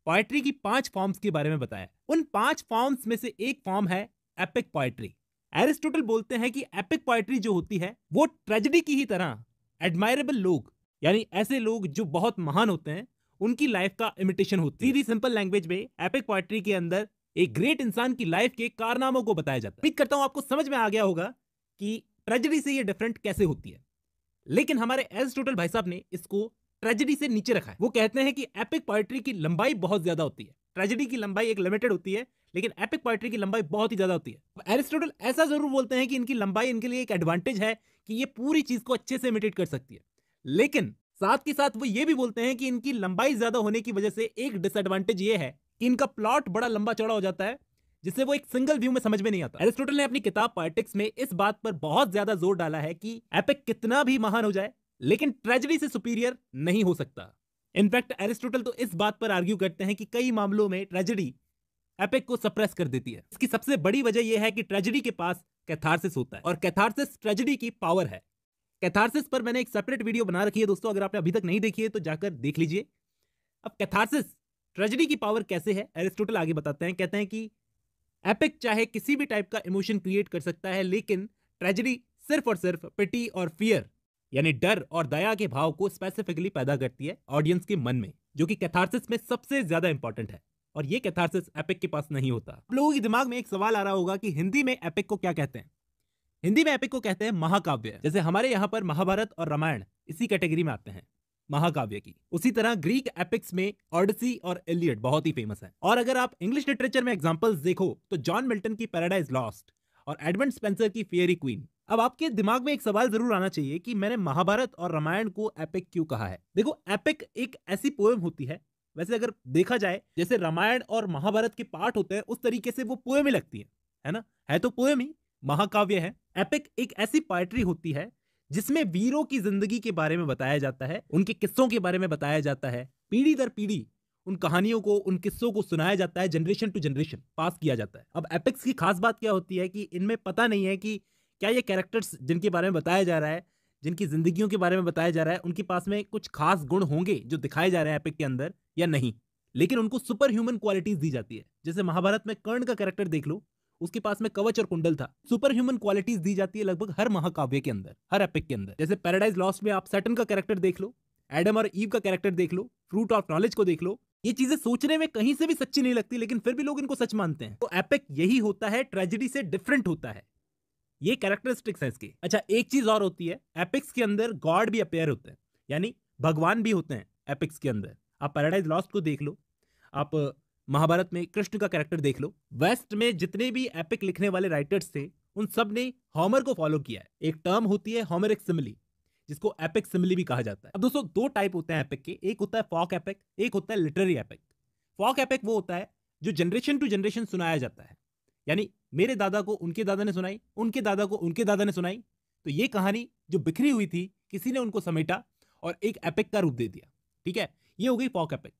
पोएट्री की 5 फॉर्म्स के बारे में बताया। उन 5 फॉर्म्स में से एक फॉर्म है एपिक पोएट्री। एरिस्टोटल बोलते हैं कि एपिक पोएट्री जो होती है वो ट्रेजेडी की ही तरह एडमायरेबल लोग, यानी ऐसे लोग जो बहुत महान होते हैं, उनकी लाइफ का इमिटेशन होती है। सीधी सिंपल लैंग्वेज में एपिक पोएट्री के अंदर एक ग्रेट इंसान की लाइफ के कारनामों को बताया जाता है। उम्मीद करता हूं आपको समझ में आ गया होगा कि ट्रेजेडी से ये डिफरेंट कैसे होती है। लेकिन हमारे एरिस्टोटल भाई साहब ने इसको ट्रेजेडी से नीचे रखा है। वो कहते हैं कि एपिक पोएट्री की लंबाई बहुत ज्यादा होती है। ट्रेजेडी की लंबाई एक लिमिटेड होती है, लेकिन एपिक पोएट्री की लंबाई बहुत ही ज्यादा होती है। एरिस्टोटल ऐसा जरूर बोलते हैं कि इनकी लंबाई इनके लिए एक एडवांटेज है कि ये पूरी चीज को अच्छे से इमिटेट कर सकती है, लेकिन साथ के साथ वो ये भी बोलते हैं कि इनकी लंबाई ज्यादा होने की वजह से एक डिसएडवांटेज ये है कि इनका प्लॉट बड़ा लंबा चौड़ा हो जाता है, जिससे वो एक सिंगल व्यू में समझ में नहीं आता। एरिस्टोटल ने अपनी किताब पोएटिक्स में इस बात पर बहुत ज्यादा जोर डाला है कि एपिक कितना भी महान हो जाए, लेकिन ट्रेजेडी से सुपीरियर नहीं हो सकता। इनफैक्ट एरिस्टोटल तो इस बात पर आर्ग्यू करते हैं कि कई मामलों में ट्रेजेडी एपिक को सप्रेस कर देती है। इसकी सबसे बड़ी वजह यह है कि ट्रेजेडी के पास कैथारसिस होता है, और कैथारसिस ट्रेजेडी की पावर है। कैथारसिस पर मैंने एक सेपरेट वीडियो बना रखी है दोस्तों, अगर आपने अभी तक नहीं देखी है तो जाकर देख लीजिए। अब कैथारसिस ट्रेजेडी की पावर कैसे है, एरिस्टोटल आगे बताते हैं। कहते हैं कि एपिक चाहे किसी भी टाइप का इमोशन क्रिएट कर सकता है, लेकिन ट्रेजेडी सिर्फ और सिर्फ पिटी और फियर यानी डर और दया के भाव को स्पेसिफिकली पैदा करती है ऑडियंस के मन में, जो कि कैथारसिस में सबसे ज्यादा इंपॉर्टेंट है, और ये कैथारसिस एपिक के पास नहीं होता। आप लोगों के दिमाग में एक सवाल आ रहा होगा कि हिंदी में एपिक को क्या कहते हैं। हिंदी में एपिक को कहते हैं महाकाव्य। जैसे हमारे यहाँ पर महाभारत और रामायण इसी कैटेगरी में आते हैं, महाकाव्य की। उसी तरह ग्रीक एपिक्स में ऑडिसी और इलियड बहुत ही फेमस है। और अगर आप इंग्लिश लिटरेचर में एग्जांपल्स देखो तो जॉन मिल्टन की पैराडाइज लॉस्ट और एडमंड स्पेंसर की फेयरी क्वीन। अब आपके दिमाग में एक सवाल जरूर आना चाहिए कि मैंने महाभारत और रामायण को एपिक क्यों कहा है। देखो, एपिक एक ऐसी पोएम होती है, वैसे अगर देखा जाए जैसे रामायण और महाभारत के पार्ट होते हैं उस तरीके से वो पोएम ही लगती है ना, है तो पोएम ही, महाकाव्य है। एपिक एक ऐसी पोएट्री होती है जिसमें वीरों की जिंदगी के बारे में बताया जाता है, उनके किस्सों के बारे में बताया जाता है, पीढ़ी दर पीढ़ी उन कहानियों को, उन किस्सों को सुनाया जाता है, जनरेशन टू जनरेशन पास किया जाता है। अब एपिक्स की खास बात क्या होती है कि इनमें पता नहीं है कि क्या ये कैरेक्टर्स जिनके बारे में बताया जा रहा है, जिनकी जिंदगियों के बारे में बताया जा रहा है, उनके पास में कुछ खास गुण होंगे जो दिखाए जा रहे हैं एपिक के अंदर या नहीं, लेकिन उनको सुपर ह्यूमन क्वालिटीज दी जाती है। जैसे महाभारत में कर्ण का कैरेक्टर देख लो, उसके पास में कवच और कुंडल था। सुपर ह्यूमन क्वालिटीज दी जाती है लगभग हर महाकाव्य के अंदर, हर एपिक के अंदर। जैसे पैराडाइज लॉस्ट में आप सैटर्न का कैरेक्टर देख लो, एडम और ईव का कैरेक्टर देख लो, फ्रूट ऑफ नॉलेज को देख लो। ये चीजें सोचने में कहीं से भी सच्ची नहीं लगती, लेकिन फिर भी लोग इनको सच मानते हैं। तो एपिक यही होता है, ट्रेजेडी से डिफरेंट होता है, ये कैरेक्टरिस्टिक्स है इसकी। अच्छा, एक चीज और होती है, एपिक्स के अंदर गॉड भी अपेयर होते हैं, यानी भगवान भी होते हैं एपिक्स के अंदर। आप पैराडाइज लॉस्ट को देख लो, आप महाभारत में कृष्ण का कैरेक्टर देख लो। वेस्ट में जितने भी एपिक लिखने वाले राइटर्स थे उन सब ने हॉमर को फॉलो किया है। एक टर्म होती है होमरिक सिमिली, जिसको एपिक सिमिली भी कहा जाता है। अब दोस्तों, दो टाइप होते हैं एपिक के, एक होता है फॉक एपिक, एक होता है लिटरेरी एपिक। फॉक एपिक वो होता है जो जनरेशन टू जनरेशन सुनाया जाता है, यानी मेरे दादा को उनके दादा ने सुनाई, उनके दादा को उनके दादा ने सुनाई, तो ये कहानी जो बिखरी हुई थी किसी ने उनको समेटा और एक एपिक का रूप दे दिया। ठीक है, ये हो गई फॉक एपिक।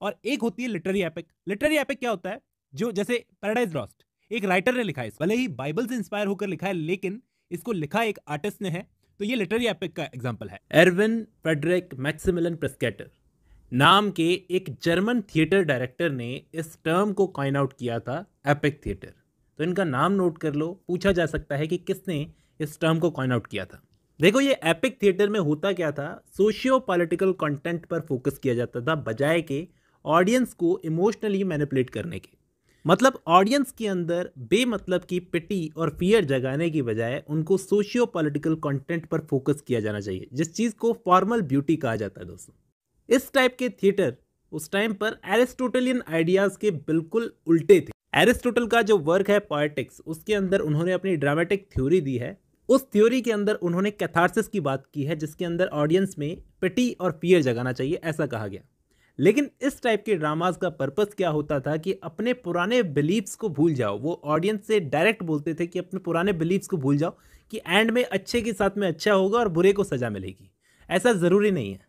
और एक होती है लिटरेरी एपिक। लिटरेरी एपिक क्या होता है, जो जैसे पैराडाइज लॉस्ट एक राइटर ने लिखा है, भले ही बाइबल से इंस्पायर होकर लिखा है, लेकिन इसको लिखा एक आर्टिस्ट ने है, तो ये लिटरेरी एपिक का एग्जांपल है। एर्विन फ्रेडरिक मैक्सिमिलियन प्रिस्केटर नाम के एक जर्मन थिएटर डायरेक्टर ने इस टर्म को कॉइन आउट किया था, एपिक थिएटर। तो इनका नाम नोट कर लो, पूछा जा सकता है कि किसने इस टर्म को कॉइन आउट किया था। देखो, ये एपिक थिएटर में होता क्या था, सोशियो पॉलिटिकल कंटेंट पर फोकस किया जाता था बजाय के ऑडियंस को इमोशनली मैनिपुलेट करने के। मतलब ऑडियंस के अंदर बेमतलब की पिटी और फियर जगाने की बजाय उनको सोशियो पॉलिटिकल कंटेंट पर फोकस किया जाना चाहिए, जिस चीज़ को फॉर्मल ब्यूटी कहा जाता है दोस्तों। इस टाइप के थिएटर उस टाइम पर एरिस्टोटेलियन आइडियाज के बिल्कुल उल्टे थे। एरिस्टोटल का जो वर्क है पोएटिक्स, उसके अंदर उन्होंने अपनी ड्रामेटिक थ्योरी दी है। उस थ्योरी के अंदर उन्होंने कैथारसिस की बात की है, जिसके अंदर ऑडियंस में पिटी और फियर जगाना चाहिए, ऐसा कहा गया। लेकिन इस टाइप के ड्रामास का पर्पस क्या होता था कि अपने पुराने बिलीव्स को भूल जाओ। वो ऑडियंस से डायरेक्ट बोलते थे कि अपने पुराने बिलीव्स को भूल जाओ, कि एंड में अच्छे के साथ में अच्छा होगा और बुरे को सजा मिलेगी। ऐसा ज़रूरी नहीं है,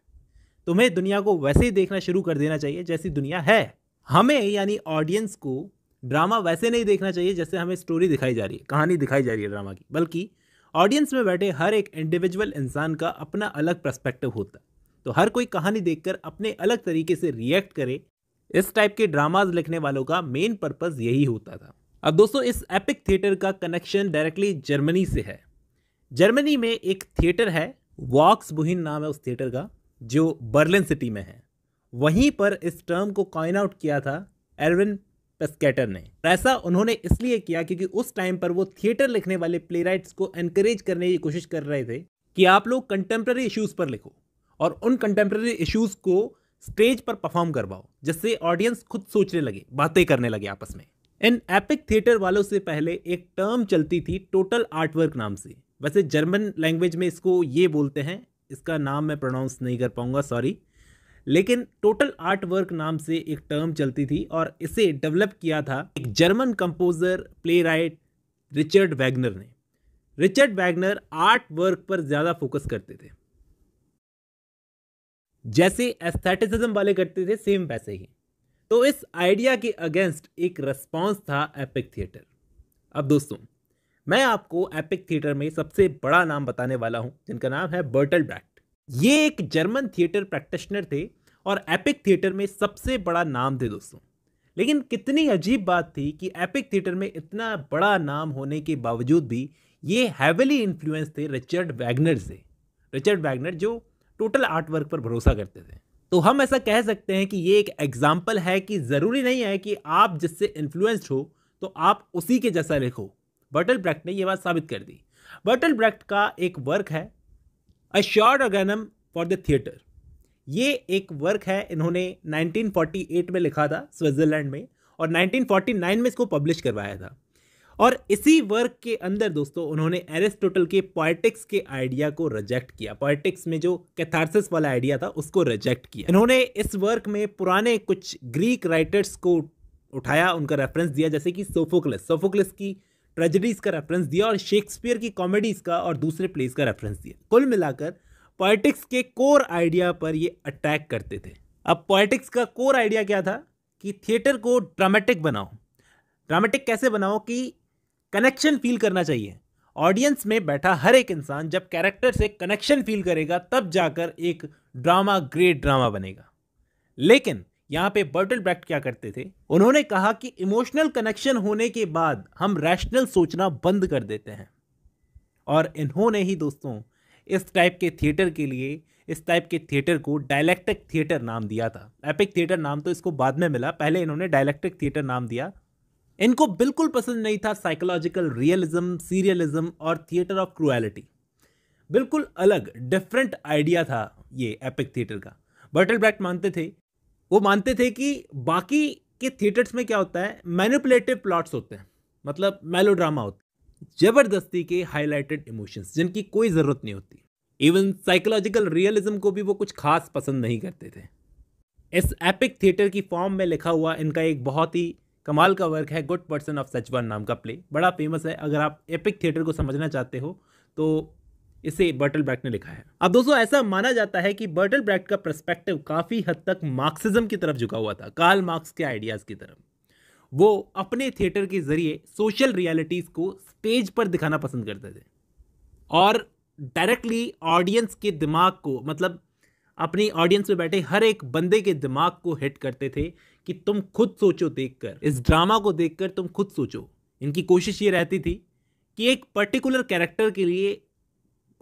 तुम्हें दुनिया को वैसे ही देखना शुरू कर देना चाहिए जैसी दुनिया है। हमें यानी ऑडियंस को ड्रामा वैसे नहीं देखना चाहिए जैसे हमें स्टोरी दिखाई जा रही है, कहानी दिखाई जा रही है ड्रामा की, बल्कि ऑडियंस में बैठे हर एक इंडिविजुअल इंसान का अपना अलग पर्सपेक्टिव होता है। तो हर कोई कहानी देखकर अपने अलग तरीके से रिएक्ट करे, इस टाइप के ड्रामाज लिखने वालों का मेन पर्पस यही होता था। अब दोस्तों इस एपिक थिएटर का कनेक्शन डायरेक्टली जर्मनी से है। जर्मनी में एक थिएटर है, वॉक्सबुहिन नाम है उस थिएटर का, जो बर्लिन सिटी में है। वहीं पर इस टर्म को कॉइन आउट किया था एरविन पेस्केटर ने। ऐसा उन्होंने इसलिए किया क्योंकि उस टाइम पर वो थिएटर लिखने वाले प्लेराइट्स को एनकरेज करने की कोशिश कर रहे थे कि आप लोग कंटेम्प्रेरी इश्यूज पर लिखो और उन कंटेम्प्रेरी इश्यूज को स्टेज पर परफॉर्म करवाओ, जिससे ऑडियंस खुद सोचने लगे, बातें करने लगे आपस में। इन एपिक थिएटर वालों से पहले एक टर्म चलती थी टोटल आर्टवर्क नाम से। वैसे जर्मन लैंग्वेज में इसको ये बोलते हैं, इसका नाम मैं प्रोनाउंस नहीं कर पाऊंगा, सॉरी, लेकिन टोटल आर्ट वर्क नाम से एक टर्म चलती थी और इसे डेवलप किया था एक German composer play right Richard Wagner ने। रिचर्ड वैगनर आर्ट वर्क पर ज्यादा फोकस करते थे, जैसे एस्थेटिसिज्म वाले करते थे सेम वैसे ही। तो इस आइडिया के अगेंस्ट एक रिस्पॉन्स था एपिक थिएटर। अब दोस्तों मैं आपको एपिक थिएटर में सबसे बड़ा नाम बताने वाला हूं, जिनका नाम है बर्टोल्ट ब्रेख्ट। ये एक जर्मन थिएटर प्रैक्टिशनर थे और एपिक थिएटर में सबसे बड़ा नाम थे दोस्तों। लेकिन कितनी अजीब बात थी कि एपिक थिएटर में इतना बड़ा नाम होने के बावजूद भी ये हैविली इन्फ्लुएंस थे रिचर्ड वैगनर से। रिचर्ड वैगनर जो टोटल आर्ट वर्क पर भरोसा करते थे। तो हम ऐसा कह सकते हैं कि ये एक एग्जाम्पल है कि ज़रूरी नहीं है कि आप जिससे इन्फ्लुएंस्ड हो तो आप उसी के जैसा लिखो। बर्टोल्ट ब्रेख्ट ने यह बात साबित कर दी। बर्टोल्ट ब्रेख्ट का एक वर्क है a short organum for the theatre. ये एक वर्क है, इन्होंने 1948 में लिखा था स्विट्जरलैंड में और 1949 में इसको पब्लिश करवाया था। और इसी वर्क के अंदर दोस्तों उन्होंने एरिस्टोटल के पोएटिक्स के आइडिया को रिजेक्ट किया। पोएटिक्स में जो कैथारसिस वाला आइडिया था उसको रिजेक्ट किया। इन्होंने इस वर्क में पुराने कुछ ग्रीक राइटर्स को उठाया, उनका रेफरेंस दिया, जैसे कि सोफोक्लिस की ट्रेजेडीज का रेफरेंस दिया और शेक्सपियर की कॉमेडीज का और दूसरे प्लेस का रेफरेंस दिया। कुल मिलाकर पोएटिक्स के कोर आइडिया पर ये अटैक करते थे। अब पोएटिक्स का कोर आइडिया क्या था कि थिएटर को ड्रामेटिक बनाओ। ड्रामेटिक कैसे बनाओ कि कनेक्शन फील करना चाहिए। ऑडियंस में बैठा हर एक इंसान जब कैरेक्टर से कनेक्शन फील करेगा तब जाकर एक ड्रामा ग्रेट ड्रामा बनेगा। लेकिन यहां पे बर्टोल्ट ब्रेख्ट क्या करते थे, उन्होंने कहा कि इमोशनल कनेक्शन होने के बाद हम रैशनल सोचना बंद कर देते हैं। और इन्होंने ही दोस्तों इस टाइप के थिएटर के लिए, इस टाइप के थिएटर को डायलेक्टिक थिएटर नाम दिया था। एपिक थिएटर नाम तो इसको बाद में मिला, पहले इन्होंने डायलेक्टिक थिएटर नाम दिया। इनको बिल्कुल पसंद नहीं था साइकोलॉजिकल रियलिज्म, सीरियलिज्म और थिएटर ऑफ क्रूएलिटी। बिल्कुल अलग डिफरेंट आइडिया था ये एपिक थिएटर का। बर्टोल्ट ब्रेख्ट मानते थे कि बाकी के थिएटर्स में क्या होता है, मैनिपुलेटिव प्लॉट्स होते हैं, मतलब मेलोड्रामा होते हैं, जबरदस्ती के हाईलाइटेड इमोशंस जिनकी कोई ज़रूरत नहीं होती। इवन साइकोलॉजिकल रियलिज्म को भी वो कुछ खास पसंद नहीं करते थे। इस एपिक थिएटर की फॉर्म में लिखा हुआ इनका एक बहुत ही कमाल का वर्क है गुड पर्सन ऑफ सचवान नाम का प्ले, बड़ा फेमस है। अगर आप एपिक थिएटर को समझना चाहते हो तो इसे बर्टोल्ट ब्रेख्ट ने लिखा है। अब दोस्तों ऐसा माना जाता है कि बर्टोल्ट ब्रेख्ट का पर्सपेक्टिव काफ़ी हद तक मार्क्सिज्म की तरफ झुका हुआ था, कार्ल मार्क्स के आइडियाज़ की तरफ। वो अपने थिएटर के जरिए सोशल रियलिटीज़ को स्टेज पर दिखाना पसंद करते थे और डायरेक्टली ऑडियंस के दिमाग को, मतलब अपनी ऑडियंस में बैठे हर एक बंदे के दिमाग को हिट करते थे कि तुम खुद सोचो, देखकर इस ड्रामा को देखकर तुम खुद सोचो। इनकी कोशिश ये रहती थी कि एक पर्टिकुलर कैरेक्टर के लिए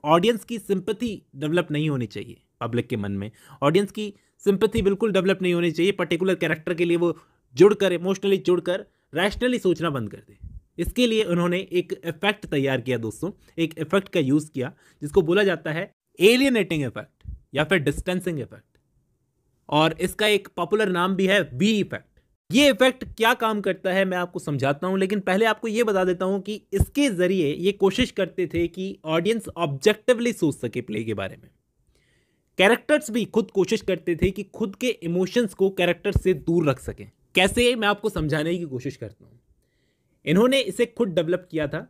ऑडियंस की सिंपैथी डेवलप नहीं होनी चाहिए। पब्लिक के मन में ऑडियंस की सिंपैथी बिल्कुल डेवलप नहीं होनी चाहिए। पर्टिकुलर कैरेक्टर के लिए वो जुड़कर, इमोशनली जुड़कर रैशनली सोचना बंद कर दे। इसके लिए उन्होंने एक इफेक्ट तैयार किया दोस्तों, एक इफेक्ट का यूज़ किया जिसको बोला जाता है एलियनेटिंग इफेक्ट या फिर डिस्टेंसिंग इफेक्ट, और इसका एक पॉपुलर नाम भी है वी इफेक्ट। ये इफेक्ट क्या काम करता है मैं आपको समझाता हूं, लेकिन पहले आपको ये बता देता हूं कि इसके जरिए ये कोशिश करते थे कि ऑडियंस ऑब्जेक्टिवली सोच सके प्ले के बारे में। कैरेक्टर्स भी खुद कोशिश करते थे कि खुद के इमोशंस को कैरेक्टर्स से दूर रख सकें। कैसे, मैं आपको समझाने की कोशिश करता हूं। इन्होंने इसे खुद डेवलप किया था।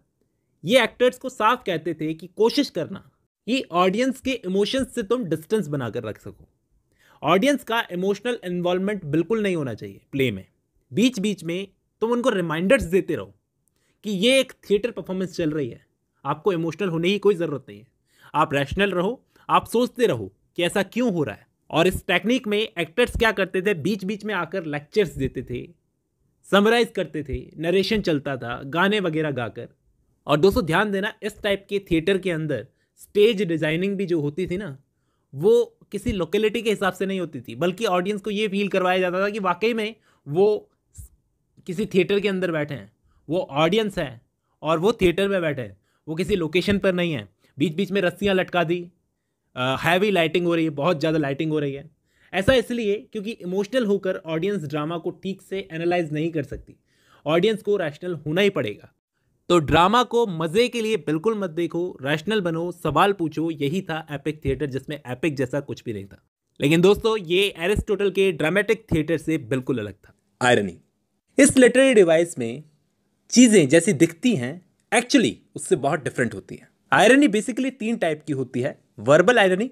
ये एक्टर्स को साफ कहते थे कि कोशिश करना कि ऑडियंस के इमोशंस से तुम डिस्टेंस बनाकर रख सको। ऑडियंस का इमोशनल इन्वॉल्वमेंट बिल्कुल नहीं होना चाहिए प्ले में। बीच बीच में तुम उनको रिमाइंडर्स देते रहो कि ये एक थिएटर परफॉर्मेंस चल रही है, आपको इमोशनल होने की कोई ज़रूरत नहीं है। आप रैशनल रहो, आप सोचते रहो कि ऐसा क्यों हो रहा है, और इस टेक्निक में एक्टर्स क्या करते थे, बीच बीच में आकर लेक्चर्स देते थे, समराइज करते थे, नरेशन चलता था गाने वगैरह गाकर। और दोस्तों ध्यान देना, इस टाइप के थिएटर के अंदर स्टेज डिजाइनिंग भी जो होती थी ना, वो किसी लोकेलिटी के हिसाब से नहीं होती थी, बल्कि ऑडियंस को ये फील करवाया जाता था कि वाकई में वो किसी थिएटर के अंदर बैठे हैं, वो ऑडियंस है और वो थिएटर में बैठे हैं, वो किसी लोकेशन पर नहीं है। बीच बीच में रस्सियाँ लटका दी, हैवी लाइटिंग हो रही है, बहुत ज़्यादा लाइटिंग हो रही है। ऐसा इसलिए क्योंकि इमोशनल होकर ऑडियंस ड्रामा को ठीक से एनालाइज नहीं कर सकती, ऑडियंस को रैशनल होना ही पड़ेगा। तो ड्रामा को मज़े के लिए बिल्कुल मत देखो, रैशनल बनो, सवाल पूछो। यही था एपिक थिएटर, जिसमें एपिक जैसा कुछ भी नहीं था। लेकिन दोस्तों ये एरिस्टोटल के ड्रामेटिक थिएटर से बिल्कुल अलग था। आयरनी, इस लिटरेरी डिवाइस में चीज़ें जैसी दिखती हैं एक्चुअली उससे बहुत डिफरेंट होती है। आयरनी बेसिकली 3 टाइप की होती है, वर्बल आयरनी,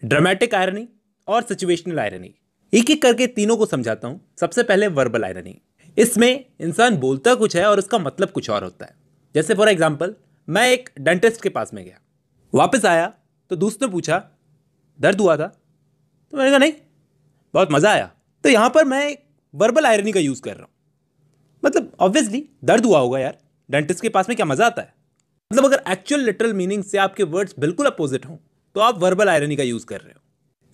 ड्रामेटिक आयरनी और सिचुएशनल आयरनी। एक एक करके तीनों को समझाता हूं। सबसे पहले वर्बल आयरनी। इसमें इंसान बोलता कुछ है और उसका मतलब कुछ और होता है। जैसे फॉर एग्जाम्पल, मैं एक डेंटिस्ट के पास में गया, वापस आया तो दोस्त ने पूछा दर्द हुआ था, तो मैंने कहा नहीं, बहुत मज़ा आया। तो यहाँ पर मैं एक वर्बल आयरनी का यूज़ कर रहा हूँ। मतलब ऑब्वियसली दर्द हुआ होगा यार, डेंटिस्ट के पास में क्या मज़ा आता है। मतलब अगर एक्चुअल लिटरल मीनिंग से आपके वर्ड्स बिल्कुल अपोजिट हों तो आप वर्बल आयरनी का यूज़ कर रहे हो।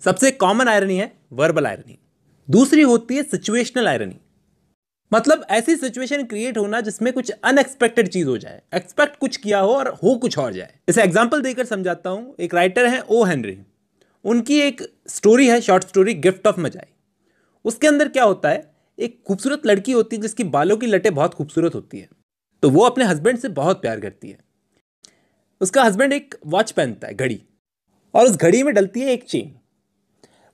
सबसे कॉमन आयरनी है वर्बल आयरनी। दूसरी होती है सिचुएशनल आयरनी। मतलब ऐसी सिचुएशन क्रिएट होना जिसमें कुछ अनएक्सपेक्टेड चीज हो जाए, एक्सपेक्ट कुछ किया हो और हो कुछ और जाए। जैसे एग्जांपल देकर समझाता हूं। एक राइटर हैं ओ हेनरी, उनकी एक स्टोरी है, शॉर्ट स्टोरी गिफ्ट ऑफ मजाई। उसके अंदर क्या होता है, एक खूबसूरत लड़की होती है जिसकी बालों की लटें बहुत खूबसूरत होती है। तो वो अपने हस्बैंड से बहुत प्यार करती है। उसका हस्बैंड एक वॉच पहनता है, घड़ी, और उस घड़ी में डलती है एक चेन।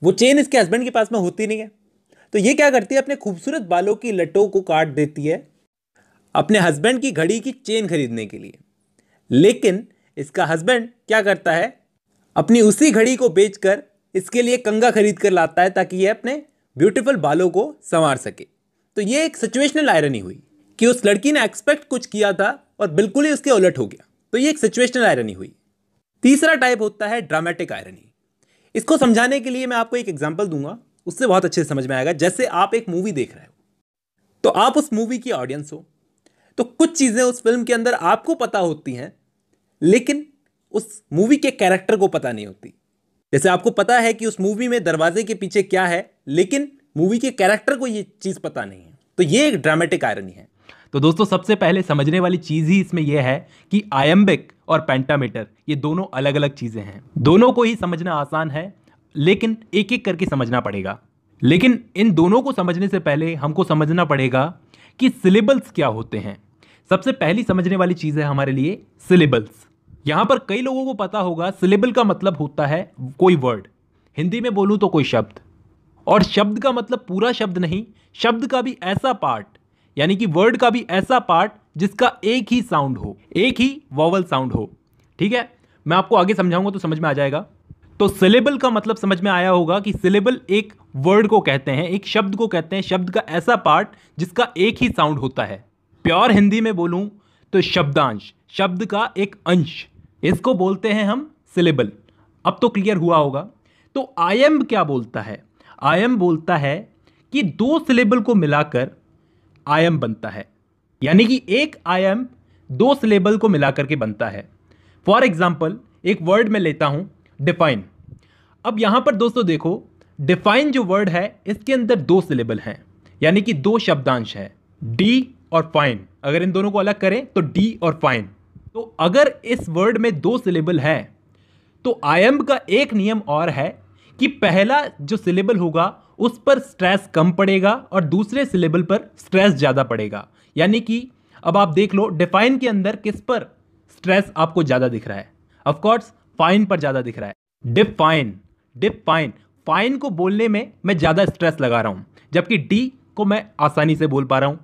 वो चेन इसके हस्बैंड के पास में होती नहीं है, तो ये क्या करती है, अपने खूबसूरत बालों की लटों को काट देती है अपने हस्बैंड की घड़ी की चेन खरीदने के लिए। लेकिन इसका हस्बैंड क्या करता है, अपनी उसी घड़ी को बेचकर इसके लिए कंघा खरीद कर लाता है ताकि ये अपने ब्यूटीफुल बालों को संवार सके। तो ये एक सिचुएशनल आयरनी हुई कि उस लड़की ने एक्सपेक्ट कुछ किया था और बिल्कुल ही उसके उलट हो गया। तो ये एक सिचुएशनल आयरनी हुई। तीसरा टाइप होता है ड्रामेटिक आयरनी। इसको समझाने के लिए मैं आपको एक एग्जांपल दूंगा, उससे बहुत अच्छे से समझ में आएगा। जैसे आप एक मूवी देख रहे हो, तो आप उस मूवी की ऑडियंस हो, तो कुछ चीजें उस फिल्म के अंदर आपको पता होती हैं लेकिन उस मूवी के कैरेक्टर को पता नहीं होती। जैसे आपको पता है कि उस मूवी में दरवाजे के पीछे क्या है, लेकिन मूवी के कैरेक्टर को ये चीज पता नहीं है। तो ये एक ड्रामेटिक आयरनी है। तो दोस्तों सबसे पहले समझने वाली चीज ही इसमें यह है कि आयम्बिक और पेंटामीटर ये दोनों अलग अलग चीजें हैं। दोनों को ही समझना आसान है, लेकिन एक एक करके समझना पड़ेगा। लेकिन इन दोनों को समझने से पहले हमको समझना पड़ेगा कि सिलेबल्स क्या होते हैं। सबसे पहली समझने वाली चीज है हमारे लिए सिलेबल्स। यहां पर कई लोगों को पता होगा सिलेबल का मतलब होता है कोई वर्ड, हिंदी में बोलूं तो कोई शब्द। और शब्द का मतलब पूरा शब्द नहीं, शब्द का भी ऐसा पार्ट, यानी कि वर्ड का भी ऐसा पार्ट जिसका एक ही साउंड हो, एक ही वॉवल साउंड हो। ठीक है, मैं आपको आगे समझाऊंगा तो समझ में आ जाएगा। तो सिलेबल का मतलब समझ में आया होगा कि सिलेबल एक वर्ड को कहते हैं, एक शब्द को कहते हैं, शब्द का ऐसा पार्ट जिसका एक ही साउंड होता है। प्योर हिंदी में बोलूं तो शब्दांश, शब्द का एक अंश, इसको बोलते हैं हम सिलेबल। अब तो क्लियर हुआ होगा। तो आयम्ब क्या बोलता है? आयम्ब बोलता है कि 2 सिलेबल को मिलाकर आयम्ब बनता है, यानी कि एक आयम्ब 2 सिलेबल को मिलाकर के बनता है। फॉर एग्जाम्पल एक वर्ड में लेता हूं डिफाइन। अब यहां पर दोस्तों देखो, डिफाइन जो वर्ड है इसके अंदर 2 सिलेबल हैं, यानी कि 2 शब्दांश है, डी और फाइन। अगर इन दोनों को अलग करें तो डी और फाइन। तो अगर इस वर्ड में 2 सिलेबल है तो आयम्ब का एक नियम और है कि पहला जो सिलेबल होगा उस पर स्ट्रेस कम पड़ेगा और दूसरे सिलेबल पर स्ट्रेस ज्यादा पड़ेगा। यानी कि अब आप देख लो डिफाइन के अंदर किस पर स्ट्रेस आपको ज्यादा दिख रहा है? ऑफ कोर्स फाइन पर ज्यादा दिख रहा है। डिफाइन, डिफाइन, फाइन को बोलने में मैं ज्यादा स्ट्रेस लगा रहा हूं, जबकि डी को मैं आसानी से बोल पा रहा हूं।